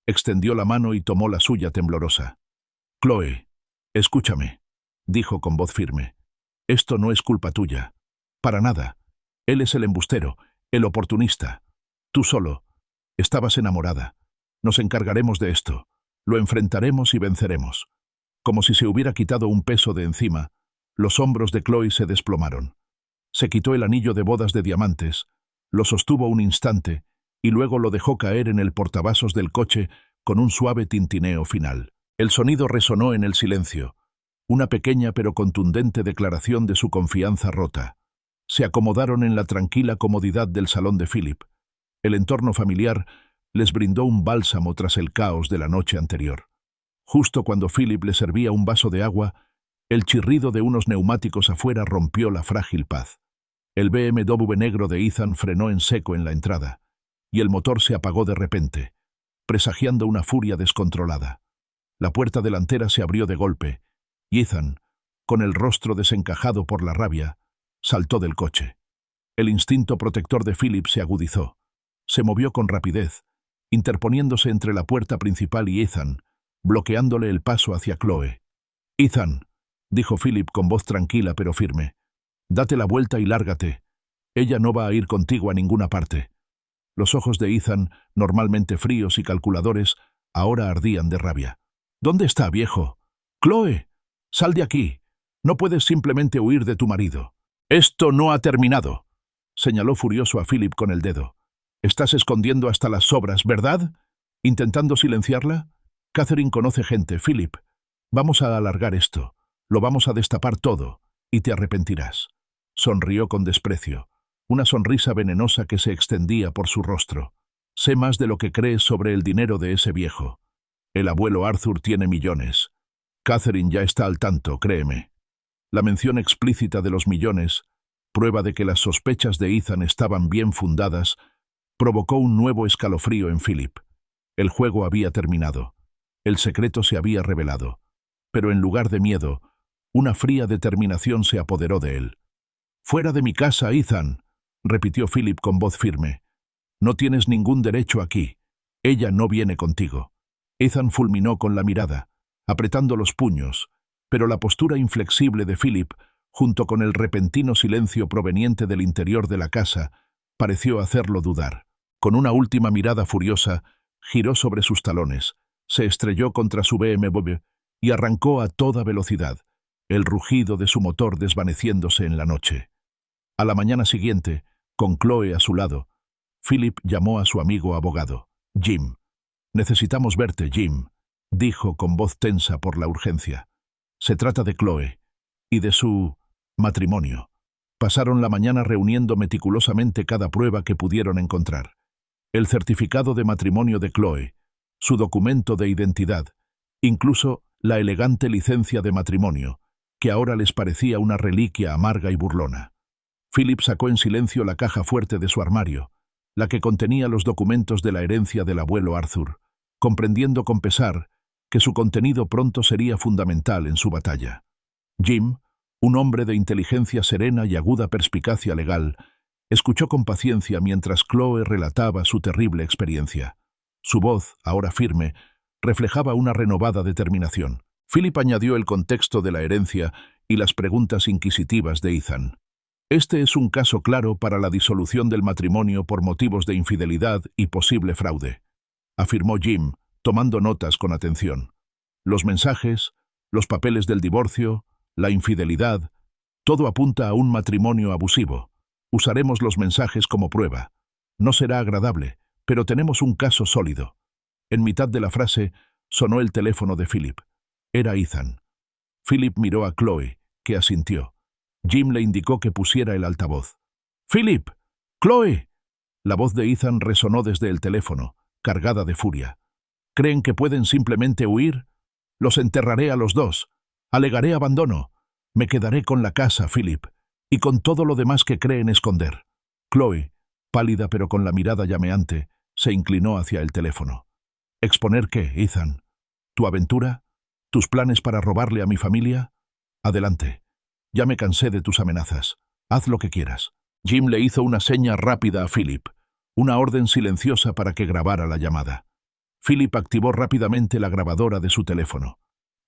Extendió la mano y tomó la suya temblorosa. «Chloe, escúchame», dijo con voz firme. «Esto no es culpa tuya. Para nada. Él es el embustero, el oportunista. Tú solo. Estabas enamorada. Nos encargaremos de esto. Lo enfrentaremos y venceremos». Como si se hubiera quitado un peso de encima, los hombros de Chloe se desplomaron. Se quitó el anillo de bodas de diamantes, lo sostuvo un instante y luego lo dejó caer en el portavasos del coche con un suave tintineo final. El sonido resonó en el silencio, una pequeña pero contundente declaración de su confianza rota. Se acomodaron en la tranquila comodidad del salón de Philip. El entorno familiar les brindó un bálsamo tras el caos de la noche anterior. Justo cuando Philip le servía un vaso de agua, el chirrido de unos neumáticos afuera rompió la frágil paz. El BMW negro de Ethan frenó en seco en la entrada, y el motor se apagó de repente, presagiando una furia descontrolada. La puerta delantera se abrió de golpe, y Ethan, con el rostro desencajado por la rabia, saltó del coche. El instinto protector de Philip se agudizó. Se movió con rapidez, interponiéndose entre la puerta principal y Ethan, bloqueándole el paso hacia Chloe. «Ethan», dijo Philip con voz tranquila pero firme, «date la vuelta y lárgate. Ella no va a ir contigo a ninguna parte». Los ojos de Ethan, normalmente fríos y calculadores, ahora ardían de rabia. «¿Dónde está, viejo? Chloe, sal de aquí. No puedes simplemente huir de tu marido». «Esto no ha terminado», señaló furioso a Philip con el dedo. «Estás escondiendo hasta las sobras, ¿verdad? ¿Intentando silenciarla? Catherine conoce gente, Philip. Vamos a alargar esto. Lo vamos a destapar todo, y te arrepentirás». Sonrió con desprecio, una sonrisa venenosa que se extendía por su rostro. «Sé más de lo que crees sobre el dinero de ese viejo. El abuelo Arthur tiene millones. Catherine ya está al tanto, créeme». La mención explícita de los millones, prueba de que las sospechas de Ethan estaban bien fundadas, provocó un nuevo escalofrío en Philip. El juego había terminado. El secreto se había revelado. Pero en lugar de miedo, una fría determinación se apoderó de él. «Fuera de mi casa, Ethan», repitió Philip con voz firme. «No tienes ningún derecho aquí. Ella no viene contigo». Ethan fulminó con la mirada, apretando los puños, pero la postura inflexible de Philip, junto con el repentino silencio proveniente del interior de la casa, pareció hacerlo dudar. Con una última mirada furiosa, giró sobre sus talones, se estrelló contra su BMW y arrancó a toda velocidad, el rugido de su motor desvaneciéndose en la noche. A la mañana siguiente, con Chloe a su lado, Philip llamó a su amigo abogado, Jim. «Necesitamos verte, Jim», dijo con voz tensa por la urgencia. «Se trata de Chloe y de su matrimonio». Pasaron la mañana reuniendo meticulosamente cada prueba que pudieron encontrar. El certificado de matrimonio de Chloe, su documento de identidad, incluso la elegante licencia de matrimonio, que ahora les parecía una reliquia amarga y burlona. Philip sacó en silencio la caja fuerte de su armario, la que contenía los documentos de la herencia del abuelo Arthur, comprendiendo con pesar que su contenido pronto sería fundamental en su batalla. Jim, un hombre de inteligencia serena y aguda perspicacia legal, escuchó con paciencia mientras Chloe relataba su terrible experiencia. Su voz, ahora firme, reflejaba una renovada determinación. Philip añadió el contexto de la herencia y las preguntas inquisitivas de Ethan. «Este es un caso claro para la disolución del matrimonio por motivos de infidelidad y posible fraude», afirmó Jim, tomando notas con atención. «Los mensajes, los papeles del divorcio, la infidelidad, todo apunta a un matrimonio abusivo. Usaremos los mensajes como prueba. No será agradable, pero tenemos un caso sólido». En mitad de la frase, sonó el teléfono de Philip. Era Ethan. Philip miró a Chloe, que asintió. Jim le indicó que pusiera el altavoz. «¡Philip! ¡Chloe!». La voz de Ethan resonó desde el teléfono, cargada de furia. «¿Creen que pueden simplemente huir? Los enterraré a los dos. Alegaré abandono. Me quedaré con la casa, Philip, y con todo lo demás que creen esconder». Chloe, pálida pero con la mirada llameante, se inclinó hacia el teléfono. «¿Exponer qué, Ethan? ¿Tu aventura? ¿Tus planes para robarle a mi familia? Adelante. Ya me cansé de tus amenazas. Haz lo que quieras». Jim le hizo una seña rápida a Philip, una orden silenciosa para que grabara la llamada. Philip activó rápidamente la grabadora de su teléfono.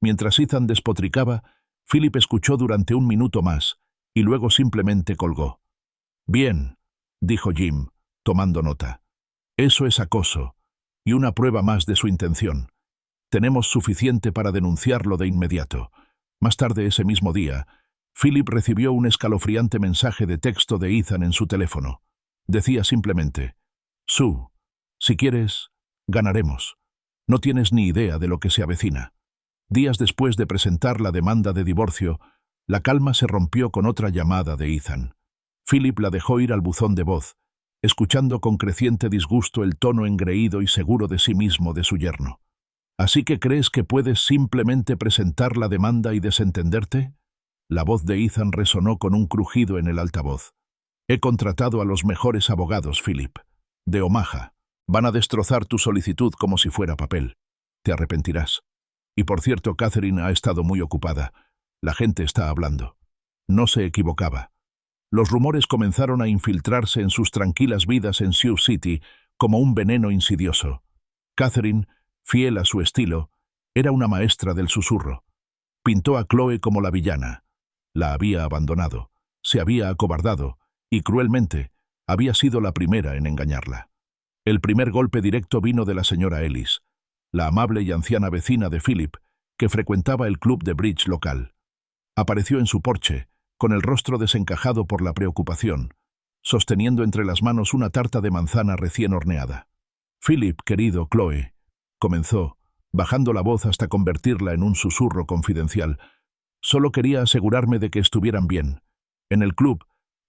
Mientras Ethan despotricaba, Philip escuchó durante un minuto más y luego simplemente colgó. «Bien», dijo Jim, tomando nota. «Eso es acoso, y una prueba más de su intención. Tenemos suficiente para denunciarlo de inmediato». Más tarde ese mismo día, Philip recibió un escalofriante mensaje de texto de Ethan en su teléfono. Decía simplemente: «Sue, si quieres, ganaremos. No tienes ni idea de lo que se avecina». Días después de presentar la demanda de divorcio, la calma se rompió con otra llamada de Ethan. Philip la dejó ir al buzón de voz, escuchando con creciente disgusto el tono engreído y seguro de sí mismo de su yerno. «¿Así que crees que puedes simplemente presentar la demanda y desentenderte?». La voz de Ethan resonó con un crujido en el altavoz. «He contratado a los mejores abogados, Philip. De Omaha. Van a destrozar tu solicitud como si fuera papel. Te arrepentirás. Y por cierto, Catherine ha estado muy ocupada. La gente está hablando». No se equivocaba. Los rumores comenzaron a infiltrarse en sus tranquilas vidas en Sioux City como un veneno insidioso. Catherine, fiel a su estilo, era una maestra del susurro. Pintó a Chloe como la villana. La había abandonado, se había acobardado y, cruelmente, había sido la primera en engañarla. El primer golpe directo vino de la señora Ellis, la amable y anciana vecina de Philip, que frecuentaba el club de bridge local. Apareció en su porche, con el rostro desencajado por la preocupación, sosteniendo entre las manos una tarta de manzana recién horneada. «Philip, querido, Chloe», comenzó, bajando la voz hasta convertirla en un susurro confidencial. «Solo quería asegurarme de que estuvieran bien. En el club,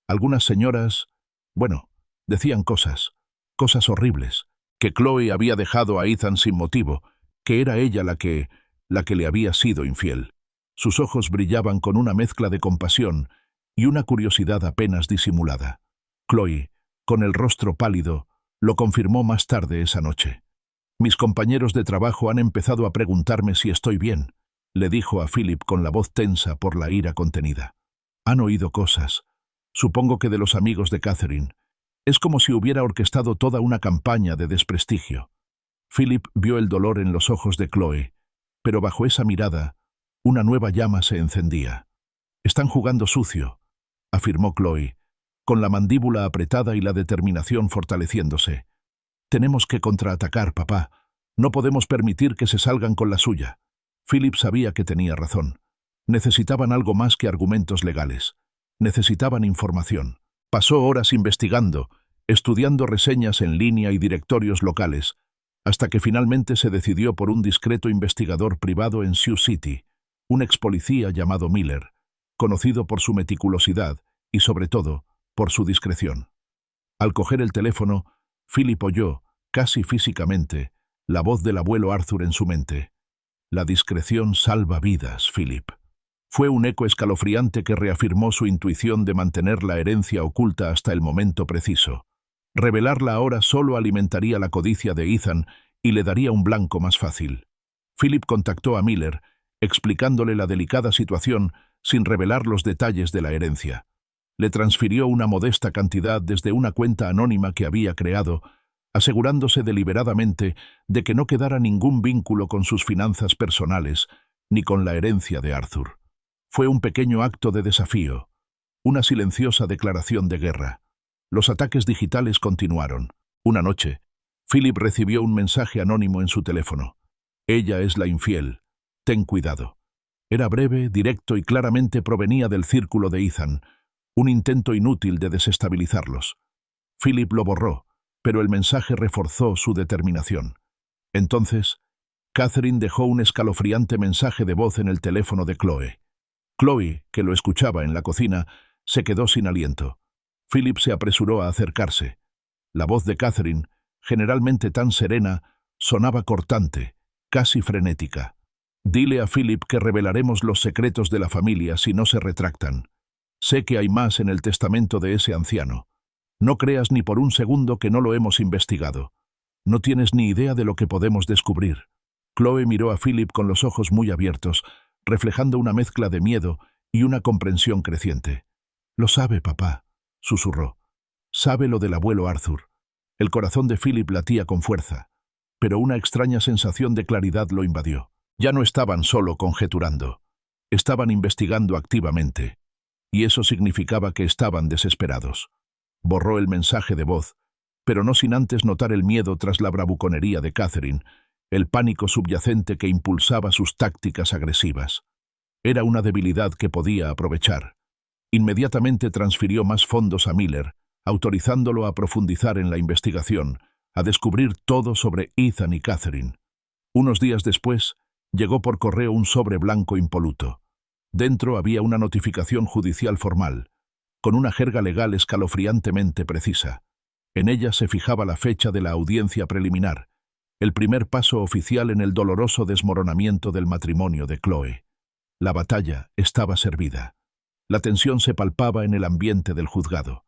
algunas señoras, decían cosas horribles, que Chloe había dejado a Ethan sin motivo, que era ella la que le había sido infiel». Sus ojos brillaban con una mezcla de compasión y una curiosidad apenas disimulada. Chloe, con el rostro pálido, lo confirmó más tarde esa noche. «Mis compañeros de trabajo han empezado a preguntarme si estoy bien», le dijo a Philip con la voz tensa por la ira contenida. «Han oído cosas. Supongo que de los amigos de Catherine. Es como si hubiera orquestado toda una campaña de desprestigio». Philip vio el dolor en los ojos de Chloe, pero bajo esa mirada, una nueva llama se encendía. «Están jugando sucio», afirmó Chloe, con la mandíbula apretada y la determinación fortaleciéndose. «Tenemos que contraatacar, papá. No podemos permitir que se salgan con la suya». Philip sabía que tenía razón. Necesitaban algo más que argumentos legales. Necesitaban información. Pasó horas investigando, estudiando reseñas en línea y directorios locales, hasta que finalmente se decidió por un discreto investigador privado en Sioux City, un expolicía llamado Miller, conocido por su meticulosidad y, sobre todo, por su discreción. Al coger el teléfono, Philip oyó, casi físicamente, la voz del abuelo Arthur en su mente. «La discreción salva vidas, Philip». Fue un eco escalofriante que reafirmó su intuición de mantener la herencia oculta hasta el momento preciso. Revelarla ahora solo alimentaría la codicia de Ethan y le daría un blanco más fácil. Philip contactó a Miller, explicándole la delicada situación sin revelar los detalles de la herencia. Le transfirió una modesta cantidad desde una cuenta anónima que había creado, asegurándose deliberadamente de que no quedara ningún vínculo con sus finanzas personales ni con la herencia de Arthur. Fue un pequeño acto de desafío, una silenciosa declaración de guerra. Los ataques digitales continuaron. Una noche, Philip recibió un mensaje anónimo en su teléfono. «Ella es la infiel. Ten cuidado». Era breve, directo y claramente provenía del círculo de Ethan, un intento inútil de desestabilizarlos. Philip lo borró, pero el mensaje reforzó su determinación. Entonces, Catherine dejó un escalofriante mensaje de voz en el teléfono de Chloe. Chloe, que lo escuchaba en la cocina, se quedó sin aliento. Philip se apresuró a acercarse. La voz de Catherine, generalmente tan serena, sonaba cortante, casi frenética. «Dile a Philip que revelaremos los secretos de la familia si no se retractan. Sé que hay más en el testamento de ese anciano. No creas ni por un segundo que no lo hemos investigado. No tienes ni idea de lo que podemos descubrir». Chloe miró a Philip con los ojos muy abiertos, reflejando una mezcla de miedo y una comprensión creciente. «Lo sabe, papá», susurró. «Sabe lo del abuelo Arthur». El corazón de Philip latía con fuerza, pero una extraña sensación de claridad lo invadió. Ya no estaban solo conjeturando. Estaban investigando activamente. Y eso significaba que estaban desesperados. Borró el mensaje de voz, pero no sin antes notar el miedo tras la bravuconería de Catherine, el pánico subyacente que impulsaba sus tácticas agresivas. Era una debilidad que podía aprovechar. Inmediatamente transfirió más fondos a Miller, autorizándolo a profundizar en la investigación, a descubrir todo sobre Ethan y Catherine. Unos días después, llegó por correo un sobre blanco impoluto. Dentro había una notificación judicial formal, con una jerga legal escalofriantemente precisa. En ella se fijaba la fecha de la audiencia preliminar, el primer paso oficial en el doloroso desmoronamiento del matrimonio de Chloe. La batalla estaba servida. La tensión se palpaba en el ambiente del juzgado.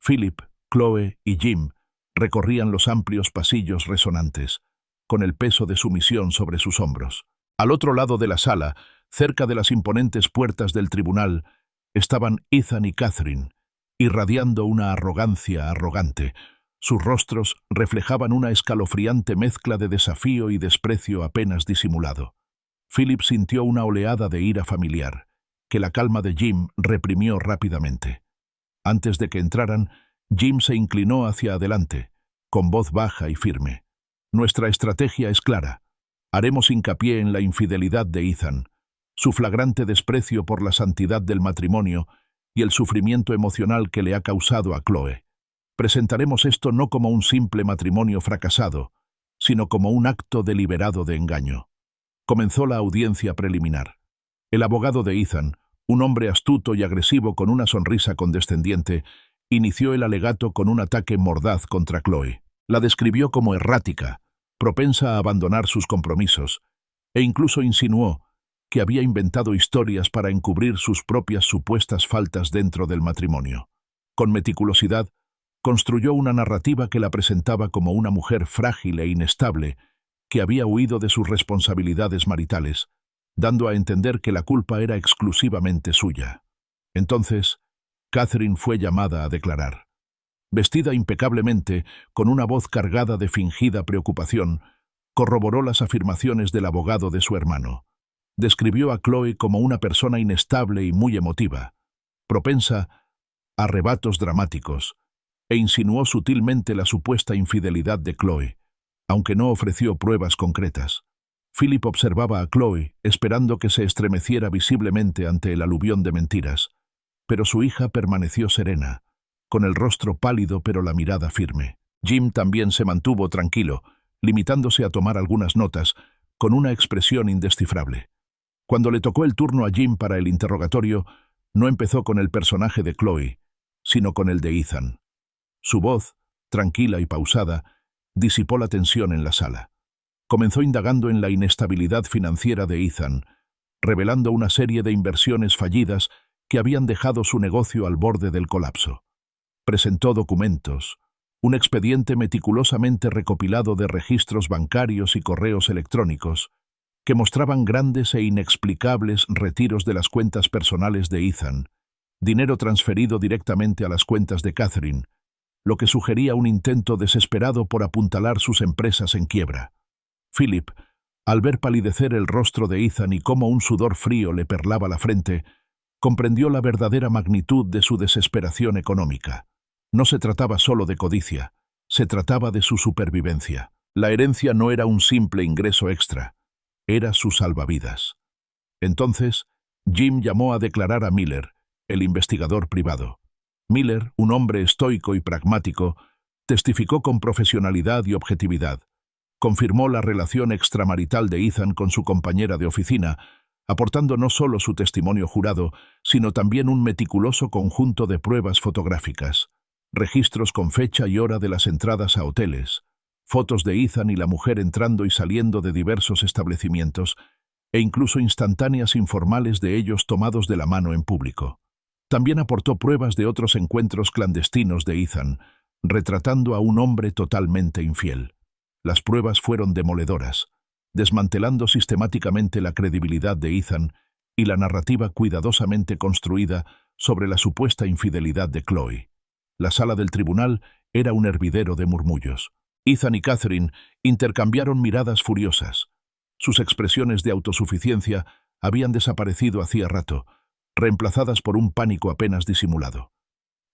Philip, Chloe y Jim recorrían los amplios pasillos resonantes, con el peso de su misión sobre sus hombros. Al otro lado de la sala, cerca de las imponentes puertas del tribunal, estaban Ethan y Catherine, irradiando una arrogancia arrogante. Sus rostros reflejaban una escalofriante mezcla de desafío y desprecio apenas disimulado. Philip sintió una oleada de ira familiar, que la calma de Jim reprimió rápidamente. Antes de que entraran, Jim se inclinó hacia adelante, con voz baja y firme. «Nuestra estrategia es clara. Haremos hincapié en la infidelidad de Ethan, su flagrante desprecio por la santidad del matrimonio y el sufrimiento emocional que le ha causado a Chloe. Presentaremos esto no como un simple matrimonio fracasado, sino como un acto deliberado de engaño». Comenzó la audiencia preliminar. El abogado de Ethan, un hombre astuto y agresivo con una sonrisa condescendiente, inició el alegato con un ataque mordaz contra Chloe. La describió como errática, propensa a abandonar sus compromisos, e incluso insinuó que había inventado historias para encubrir sus propias supuestas faltas dentro del matrimonio. Con meticulosidad, construyó una narrativa que la presentaba como una mujer frágil e inestable que había huido de sus responsabilidades maritales, dando a entender que la culpa era exclusivamente suya. Entonces, Catherine fue llamada a declarar. Vestida impecablemente, con una voz cargada de fingida preocupación, corroboró las afirmaciones del abogado de su hermano. Describió a Chloe como una persona inestable y muy emotiva, propensa a arrebatos dramáticos, e insinuó sutilmente la supuesta infidelidad de Chloe, aunque no ofreció pruebas concretas. Philip observaba a Chloe, esperando que se estremeciera visiblemente ante el aluvión de mentiras, pero su hija permaneció serena, con el rostro pálido pero la mirada firme. Jim también se mantuvo tranquilo, limitándose a tomar algunas notas, con una expresión indescifrable. Cuando le tocó el turno a Jim para el interrogatorio, no empezó con el personaje de Chloe, sino con el de Ethan. Su voz, tranquila y pausada, disipó la tensión en la sala. Comenzó indagando en la inestabilidad financiera de Ethan, revelando una serie de inversiones fallidas que habían dejado su negocio al borde del colapso. Presentó documentos, un expediente meticulosamente recopilado de registros bancarios y correos electrónicos, que mostraban grandes e inexplicables retiros de las cuentas personales de Ethan, dinero transferido directamente a las cuentas de Catherine, lo que sugería un intento desesperado por apuntalar sus empresas en quiebra. Philip, al ver palidecer el rostro de Ethan y cómo un sudor frío le perlaba la frente, comprendió la verdadera magnitud de su desesperación económica. No se trataba solo de codicia, se trataba de su supervivencia. La herencia no era un simple ingreso extra, era su salvavidas. Entonces, Jim llamó a declarar a Miller, el investigador privado. Miller, un hombre estoico y pragmático, testificó con profesionalidad y objetividad, confirmó la relación extramarital de Ethan con su compañera de oficina, aportando no solo su testimonio jurado, sino también un meticuloso conjunto de pruebas fotográficas, registros con fecha y hora de las entradas a hoteles, fotos de Ethan y la mujer entrando y saliendo de diversos establecimientos, e incluso instantáneas informales de ellos tomados de la mano en público. También aportó pruebas de otros encuentros clandestinos de Ethan, retratando a un hombre totalmente infiel. Las pruebas fueron demoledoras, desmantelando sistemáticamente la credibilidad de Ethan y la narrativa cuidadosamente construida sobre la supuesta infidelidad de Chloe. La sala del tribunal era un hervidero de murmullos. Ethan y Catherine intercambiaron miradas furiosas. Sus expresiones de autosuficiencia habían desaparecido hacía rato, reemplazadas por un pánico apenas disimulado.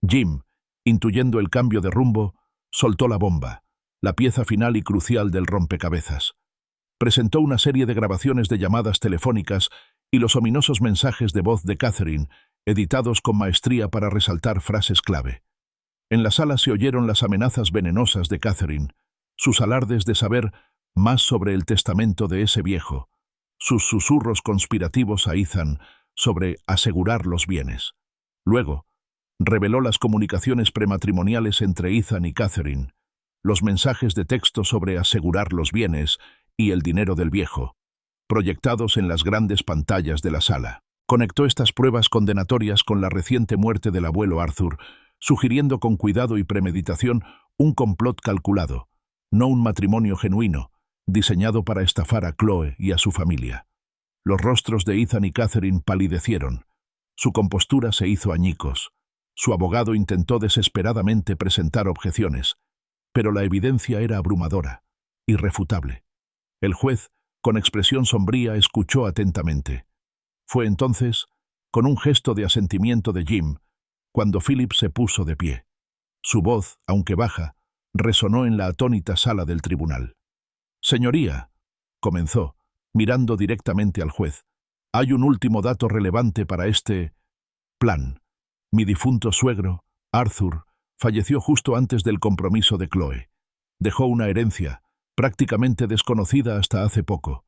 Jim, intuyendo el cambio de rumbo, soltó la bomba, la pieza final y crucial del rompecabezas. Presentó una serie de grabaciones de llamadas telefónicas y los ominosos mensajes de voz de Catherine, editados con maestría para resaltar frases clave. En la sala se oyeron las amenazas venenosas de Catherine, sus alardes de saber más sobre el testamento de ese viejo, sus susurros conspirativos a Ethan sobre asegurar los bienes. Luego, reveló las comunicaciones prematrimoniales entre Ethan y Catherine, los mensajes de texto sobre asegurar los bienes y el dinero del viejo, proyectados en las grandes pantallas de la sala. Conectó estas pruebas condenatorias con la reciente muerte del abuelo Arthur, sugiriendo con cuidado y premeditación un complot calculado, no un matrimonio genuino, diseñado para estafar a Chloe y a su familia. Los rostros de Ethan y Catherine palidecieron. Su compostura se hizo añicos. Su abogado intentó desesperadamente presentar objeciones, pero la evidencia era abrumadora, irrefutable. El juez, con expresión sombría, escuchó atentamente. Fue entonces, con un gesto de asentimiento de Jim, cuando Philip se puso de pie. Su voz, aunque baja, resonó en la atónita sala del tribunal. «Señoría», comenzó, mirando directamente al juez, «hay un último dato relevante para este plan. Mi difunto suegro, Arthur, falleció justo antes del compromiso de Chloe. Dejó una herencia, prácticamente desconocida hasta hace poco.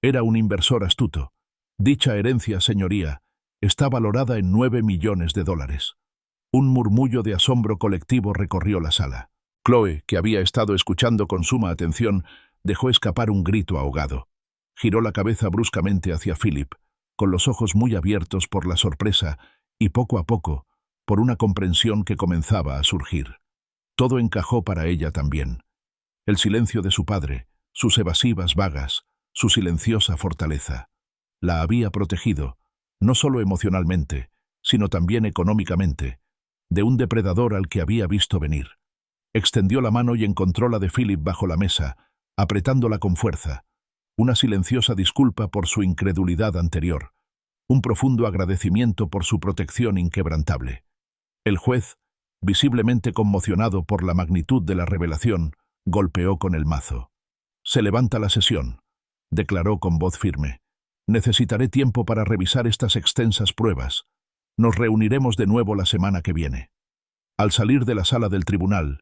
Era un inversor astuto. Dicha herencia, señoría, está valorada en $9 millones. Un murmullo de asombro colectivo recorrió la sala. Chloe, que había estado escuchando con suma atención, dejó escapar un grito ahogado. Giró la cabeza bruscamente hacia Philip, con los ojos muy abiertos por la sorpresa y poco a poco, por una comprensión que comenzaba a surgir. Todo encajó para ella también. El silencio de su padre, sus evasivas vagas, su silenciosa fortaleza. La había protegido, no solo emocionalmente, sino también económicamente, de un depredador al que había visto venir. Extendió la mano y encontró la de Philip bajo la mesa, apretándola con fuerza. Una silenciosa disculpa por su incredulidad anterior. Un profundo agradecimiento por su protección inquebrantable. El juez, visiblemente conmocionado por la magnitud de la revelación, golpeó con el mazo. «Se levanta la sesión», declaró con voz firme. «Necesitaré tiempo para revisar estas extensas pruebas. Nos reuniremos de nuevo la semana que viene». Al salir de la sala del tribunal,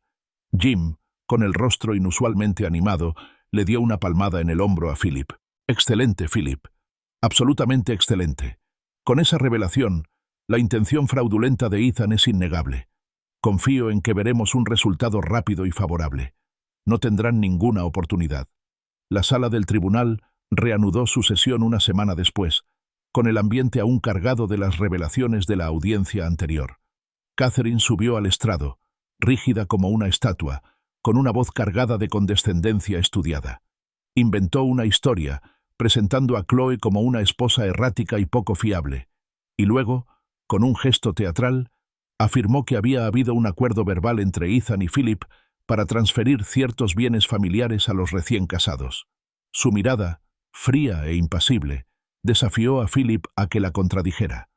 Jim, con el rostro inusualmente animado, le dio una palmada en el hombro a Philip. «Excelente, Philip. Absolutamente excelente. Con esa revelación, la intención fraudulenta de Ethan es innegable. Confío en que veremos un resultado rápido y favorable. No tendrán ninguna oportunidad». La sala del tribunal reanudó su sesión una semana después, con el ambiente aún cargado de las revelaciones de la audiencia anterior. Catherine subió al estrado, rígida como una estatua, con una voz cargada de condescendencia estudiada. Inventó una historia, presentando a Chloe como una esposa errática y poco fiable, y luego, con un gesto teatral, afirmó que había habido un acuerdo verbal entre Ethan y Philip para transferir ciertos bienes familiares a los recién casados. Su mirada, fría e impasible, desafió a Philip a que la contradijera.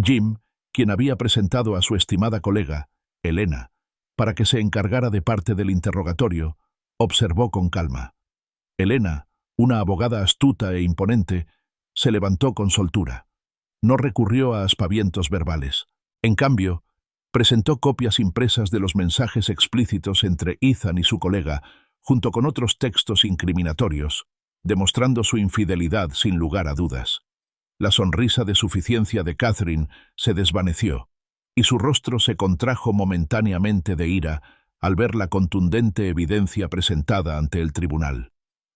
Jim, quien había presentado a su estimada colega, Elena, para que se encargara de parte del interrogatorio, observó con calma. Elena, una abogada astuta e imponente, se levantó con soltura. No recurrió a aspavientos verbales. En cambio, presentó copias impresas de los mensajes explícitos entre Ethan y su colega, junto con otros textos incriminatorios, demostrando su infidelidad sin lugar a dudas. La sonrisa de suficiencia de Catherine se desvaneció, y su rostro se contrajo momentáneamente de ira al ver la contundente evidencia presentada ante el tribunal.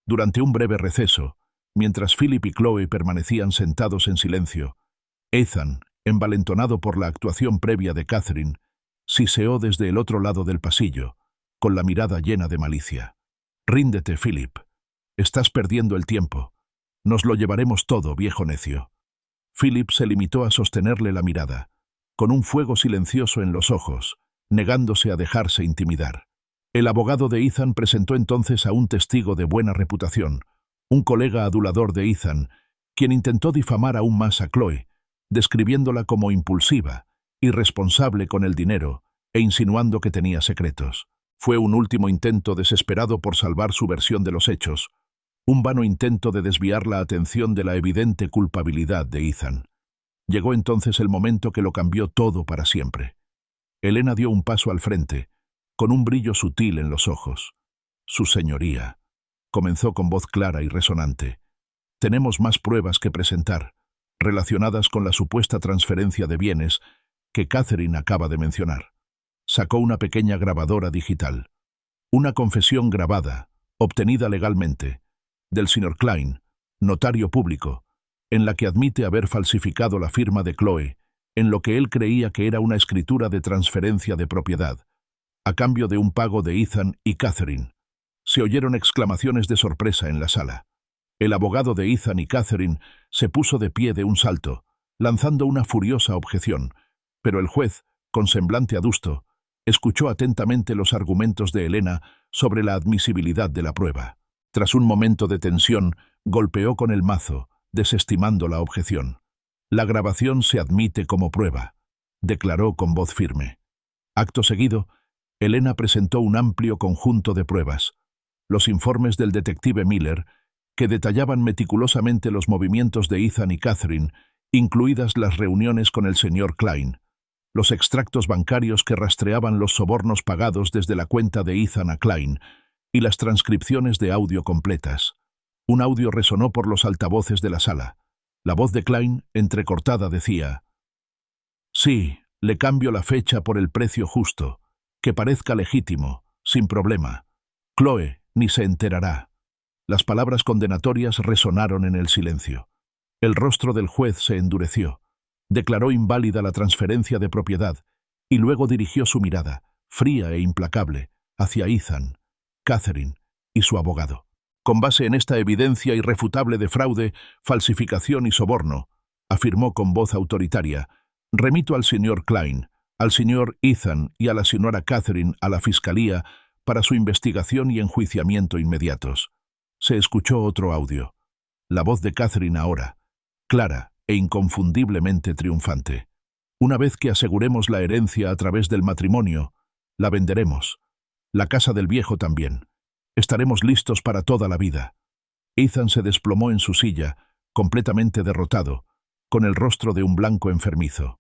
Durante un breve receso, mientras Philip y Chloe permanecían sentados en silencio, Ethan, envalentonado por la actuación previa de Catherine, siseó desde el otro lado del pasillo, con la mirada llena de malicia. «Ríndete, Philip. Estás perdiendo el tiempo. Nos lo llevaremos todo, viejo necio». Philip se limitó a sostenerle la mirada, con un fuego silencioso en los ojos, negándose a dejarse intimidar. El abogado de Ethan presentó entonces a un testigo de buena reputación, un colega adulador de Ethan, quien intentó difamar aún más a Chloe, describiéndola como impulsiva, irresponsable con el dinero e insinuando que tenía secretos. Fue un último intento desesperado por salvar su versión de los hechos, un vano intento de desviar la atención de la evidente culpabilidad de Ethan. Llegó entonces el momento que lo cambió todo para siempre. Elena dio un paso al frente, con un brillo sutil en los ojos. «Su señoría», comenzó con voz clara y resonante, «tenemos más pruebas que presentar, relacionadas con la supuesta transferencia de bienes que Catherine acaba de mencionar». Sacó una pequeña grabadora digital. Una confesión grabada, obtenida legalmente, del señor Klein, notario público, en la que admite haber falsificado la firma de Chloe en lo que él creía que era una escritura de transferencia de propiedad, a cambio de un pago de Ethan y Catherine. Se oyeron exclamaciones de sorpresa en la sala. El abogado de Ethan y Catherine se puso de pie de un salto, lanzando una furiosa objeción, pero el juez, con semblante adusto, escuchó atentamente los argumentos de Elena sobre la admisibilidad de la prueba. Tras un momento de tensión, golpeó con el mazo, desestimando la objeción. «La grabación se admite como prueba», declaró con voz firme. Acto seguido, Elena presentó un amplio conjunto de pruebas. Los informes del detective Miller, que detallaban meticulosamente los movimientos de Ethan y Catherine, incluidas las reuniones con el señor Klein, los extractos bancarios que rastreaban los sobornos pagados desde la cuenta de Ethan a Klein, y las transcripciones de audio completas. Un audio resonó por los altavoces de la sala. La voz de Klein, entrecortada, decía: «Sí, le cambio la fecha por el precio justo, que parezca legítimo, sin problema. Chloe ni se enterará». Las palabras condenatorias resonaron en el silencio. El rostro del juez se endureció. Declaró inválida la transferencia de propiedad y luego dirigió su mirada, fría e implacable, hacia Ethan, Catherine y su abogado. «Con base en esta evidencia irrefutable de fraude, falsificación y soborno», afirmó con voz autoritaria, «remito al señor Klein, al señor Ethan y a la señora Catherine a la fiscalía para su investigación y enjuiciamiento inmediatos». Se escuchó otro audio. La voz de Catherine ahora, clara e inconfundiblemente triunfante. «Una vez que aseguremos la herencia a través del matrimonio, la venderemos. La casa del viejo también. Estaremos listos para toda la vida». Ethan se desplomó en su silla, completamente derrotado, con el rostro de un blanco enfermizo.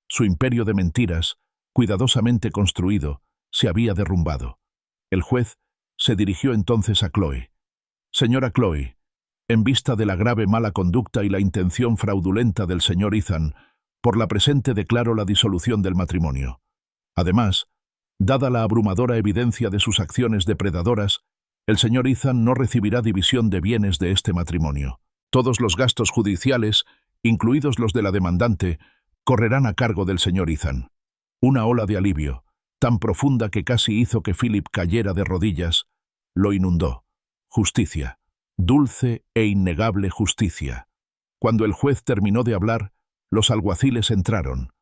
Su imperio de mentiras, cuidadosamente construido, se había derrumbado. El juez se dirigió entonces a Chloe. «Señora Chloe, en vista de la grave mala conducta y la intención fraudulenta del señor Ethan, por la presente declaro la disolución del matrimonio. Además, dada la abrumadora evidencia de sus acciones depredadoras, el señor Ethan no recibirá división de bienes de este matrimonio. Todos los gastos judiciales, incluidos los de la demandante, correrán a cargo del señor Ethan». Una ola de alivio, tan profunda que casi hizo que Philip cayera de rodillas, lo inundó. Justicia. Dulce e innegable justicia. Cuando el juez terminó de hablar, los alguaciles entraron.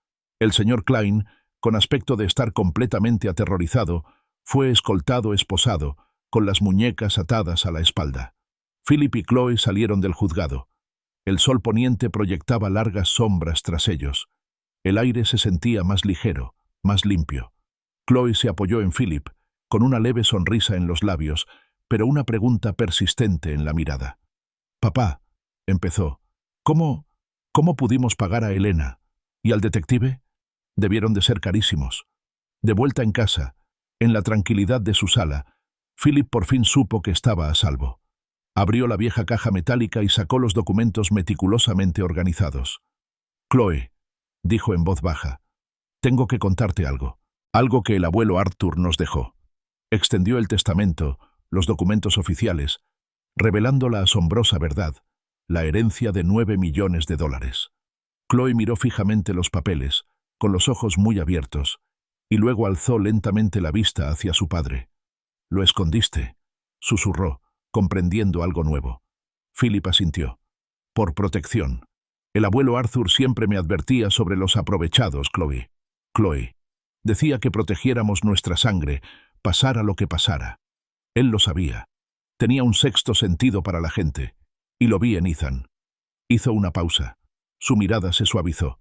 El señor Klein, con aspecto de estar completamente aterrorizado, fue escoltado esposado, con las muñecas atadas a la espalda. Philip y Chloe salieron del juzgado. El sol poniente proyectaba largas sombras tras ellos. El aire se sentía más ligero, más limpio. Chloe se apoyó en Philip, con una leve sonrisa en los labios, pero una pregunta persistente en la mirada. «Papá», empezó, ¿cómo pudimos pagar a Elena? ¿Y al detective? Debieron de ser carísimos». De vuelta en casa, en la tranquilidad de su sala, Philip por fin supo que estaba a salvo. Abrió la vieja caja metálica y sacó los documentos meticulosamente organizados. «Chloe», dijo en voz baja, «tengo que contarte algo que el abuelo Arthur nos dejó». Extendió el testamento, los documentos oficiales, revelando la asombrosa verdad, la herencia de $9 millones. Chloe miró fijamente los papeles, con los ojos muy abiertos, y luego alzó lentamente la vista hacia su padre. «Lo escondiste», susurró, comprendiendo algo nuevo. Philip asintió. «Por protección. El abuelo Arthur siempre me advertía sobre los aprovechados, Chloe. Chloe. Decía que protegiéramos nuestra sangre, pasara lo que pasara. Él lo sabía. Tenía un sexto sentido para la gente. Y lo vi en Ethan». Hizo una pausa. Su mirada se suavizó.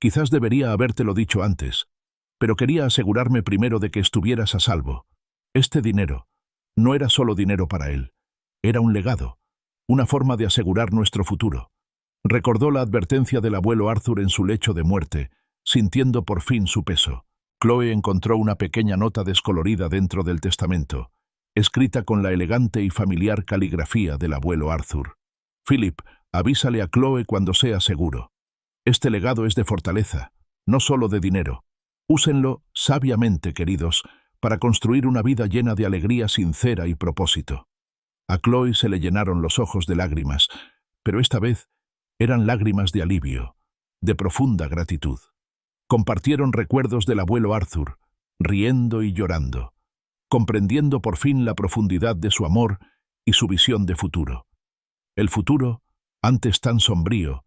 «Quizás debería habértelo dicho antes, pero quería asegurarme primero de que estuvieras a salvo. Este dinero no era solo dinero para él. Era un legado, una forma de asegurar nuestro futuro». Recordó la advertencia del abuelo Arthur en su lecho de muerte, sintiendo por fin su peso. Chloe encontró una pequeña nota descolorida dentro del testamento, escrita con la elegante y familiar caligrafía del abuelo Arthur. «Philip, avísale a Chloe cuando sea seguro. Este legado es de fortaleza, no solo de dinero. Úsenlo sabiamente, queridos, para construir una vida llena de alegría sincera y propósito». A Chloe se le llenaron los ojos de lágrimas, pero esta vez eran lágrimas de alivio, de profunda gratitud. Compartieron recuerdos del abuelo Arthur, riendo y llorando, comprendiendo por fin la profundidad de su amor y su visión de futuro. El futuro, antes tan sombrío,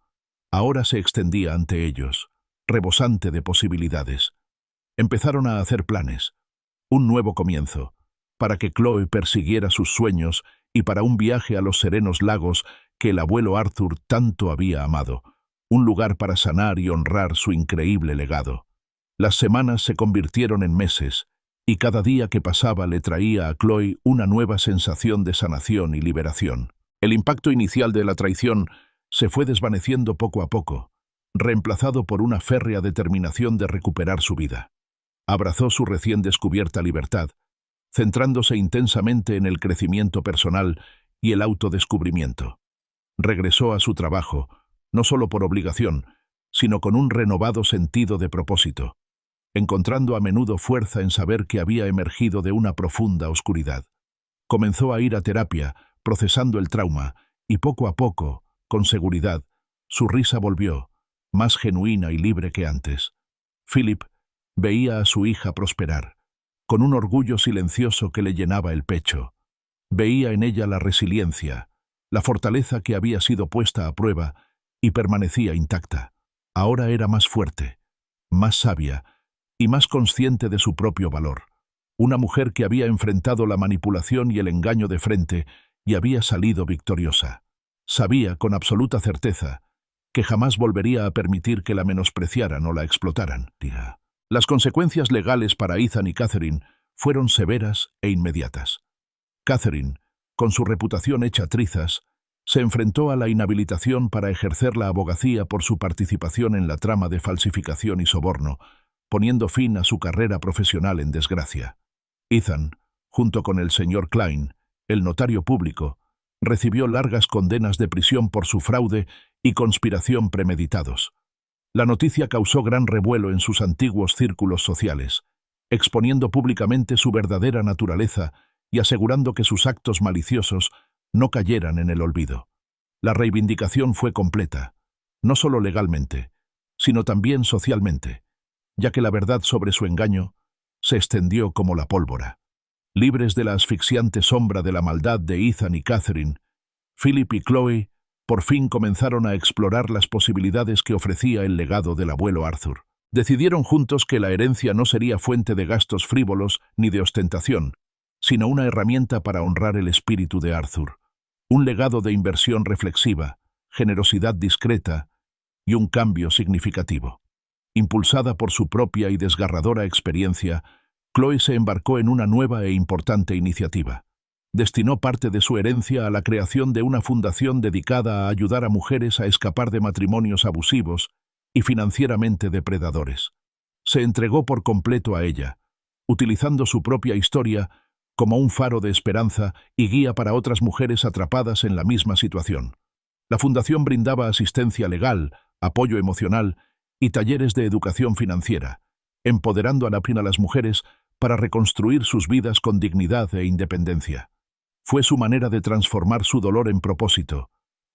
ahora se extendía ante ellos, rebosante de posibilidades. Empezaron a hacer planes, un nuevo comienzo, para que Chloe persiguiera sus sueños y para un viaje a los serenos lagos que el abuelo Arthur tanto había amado, un lugar para sanar y honrar su increíble legado. Las semanas se convirtieron en meses, y cada día que pasaba le traía a Chloe una nueva sensación de sanación y liberación. El impacto inicial de la traición se fue desvaneciendo poco a poco, reemplazado por una férrea determinación de recuperar su vida. Abrazó su recién descubierta libertad, centrándose intensamente en el crecimiento personal y el autodescubrimiento. Regresó a su trabajo, no solo por obligación, sino con un renovado sentido de propósito, encontrando a menudo fuerza en saber que había emergido de una profunda oscuridad. Comenzó a ir a terapia, procesando el trauma, y poco a poco, con seguridad, su risa volvió, más genuina y libre que antes. Philip veía a su hija prosperar, con un orgullo silencioso que le llenaba el pecho. Veía en ella la resiliencia, la fortaleza que había sido puesta a prueba y permanecía intacta. Ahora era más fuerte, más sabia y más consciente de su propio valor. Una mujer que había enfrentado la manipulación y el engaño de frente y había salido victoriosa. Sabía con absoluta certeza que jamás volvería a permitir que la menospreciaran o la explotaran. Las consecuencias legales para Ethan y Catherine fueron severas e inmediatas. Catherine, con su reputación hecha trizas, se enfrentó a la inhabilitación para ejercer la abogacía por su participación en la trama de falsificación y soborno, poniendo fin a su carrera profesional en desgracia. Ethan, junto con el señor Klein, el notario público, recibió largas condenas de prisión por su fraude y conspiración premeditados. La noticia causó gran revuelo en sus antiguos círculos sociales, exponiendo públicamente su verdadera naturaleza y asegurando que sus actos maliciosos no cayeran en el olvido. La reivindicación fue completa, no solo legalmente, sino también socialmente, ya que la verdad sobre su engaño se extendió como la pólvora. Libres de la asfixiante sombra de la maldad de Ethan y Catherine, Philip y Chloe por fin comenzaron a explorar las posibilidades que ofrecía el legado del abuelo Arthur. Decidieron juntos que la herencia no sería fuente de gastos frívolos ni de ostentación, sino una herramienta para honrar el espíritu de Arthur, un legado de inversión reflexiva, generosidad discreta y un cambio significativo. Impulsada por su propia y desgarradora experiencia, Chloe se embarcó en una nueva e importante iniciativa. Destinó parte de su herencia a la creación de una fundación dedicada a ayudar a mujeres a escapar de matrimonios abusivos y financieramente depredadores. Se entregó por completo a ella, utilizando su propia historia como un faro de esperanza y guía para otras mujeres atrapadas en la misma situación. La fundación brindaba asistencia legal, apoyo emocional y talleres de educación financiera, empoderando a las mujeres para reconstruir sus vidas con dignidad e independencia. Fue su manera de transformar su dolor en propósito,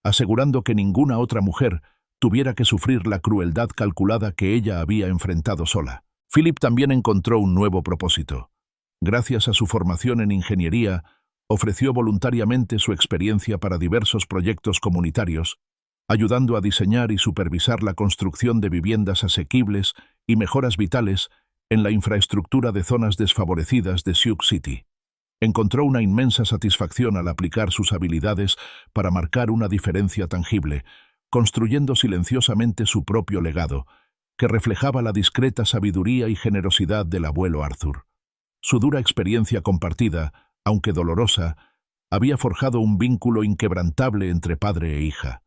asegurando que ninguna otra mujer tuviera que sufrir la crueldad calculada que ella había enfrentado sola. Philip también encontró un nuevo propósito. Gracias a su formación en ingeniería, ofreció voluntariamente su experiencia para diversos proyectos comunitarios, ayudando a diseñar y supervisar la construcción de viviendas asequibles y mejoras vitales en la infraestructura de zonas desfavorecidas de Sioux City. Encontró una inmensa satisfacción al aplicar sus habilidades para marcar una diferencia tangible, construyendo silenciosamente su propio legado, que reflejaba la discreta sabiduría y generosidad del abuelo Arthur. Su dura experiencia compartida, aunque dolorosa, había forjado un vínculo inquebrantable entre padre e hija.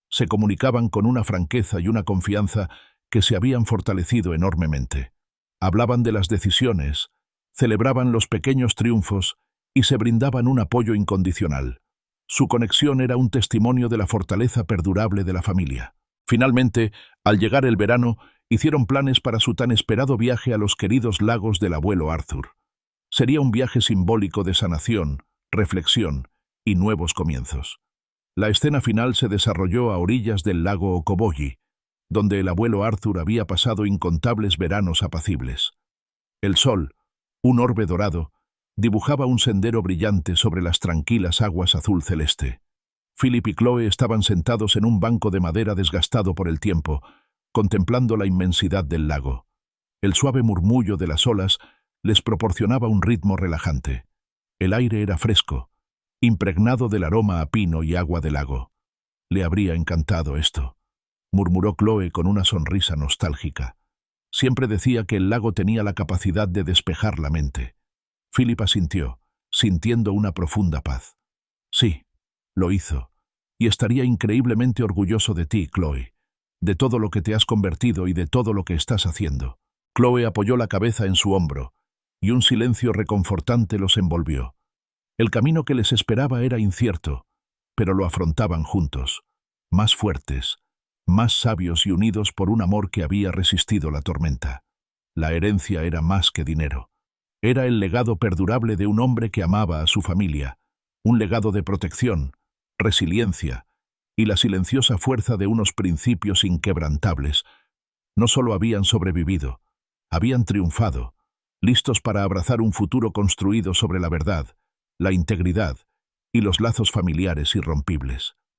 Se comunicaban con una franqueza y una confianza que se habían fortalecido enormemente. Hablaban de las decisiones, celebraban los pequeños triunfos y se brindaban un apoyo incondicional. Su conexión era un testimonio de la fortaleza perdurable de la familia. Finalmente, al llegar el verano, hicieron planes para su tan esperado viaje a los queridos lagos del abuelo Arthur. Sería un viaje simbólico de sanación, reflexión y nuevos comienzos. La escena final se desarrolló a orillas del lago Okoboji, donde el abuelo Arthur había pasado incontables veranos apacibles. El sol, un orbe dorado, dibujaba un sendero brillante sobre las tranquilas aguas azul celeste. Philip y Chloe estaban sentados en un banco de madera desgastado por el tiempo, contemplando la inmensidad del lago. El suave murmullo de las olas les proporcionaba un ritmo relajante. El aire era fresco, impregnado del aroma a pino y agua del lago. Le habría encantado esto, murmuró Chloe con una sonrisa nostálgica. Siempre decía que el lago tenía la capacidad de despejar la mente. Philip asintió, sintiendo una profunda paz. Sí, lo hizo, y estaría increíblemente orgulloso de ti, Chloe, de todo lo que te has convertido y de todo lo que estás haciendo. Chloe apoyó la cabeza en su hombro, y un silencio reconfortante los envolvió. El camino que les esperaba era incierto, pero lo afrontaban juntos, más fuertes, más sabios y unidos por un amor que había resistido la tormenta. La herencia era más que dinero. Era el legado perdurable de un hombre que amaba a su familia, un legado de protección, resiliencia y la silenciosa fuerza de unos principios inquebrantables. No solo habían sobrevivido, habían triunfado, listos para abrazar un futuro construido sobre la verdad, la integridad y los lazos familiares irrompibles.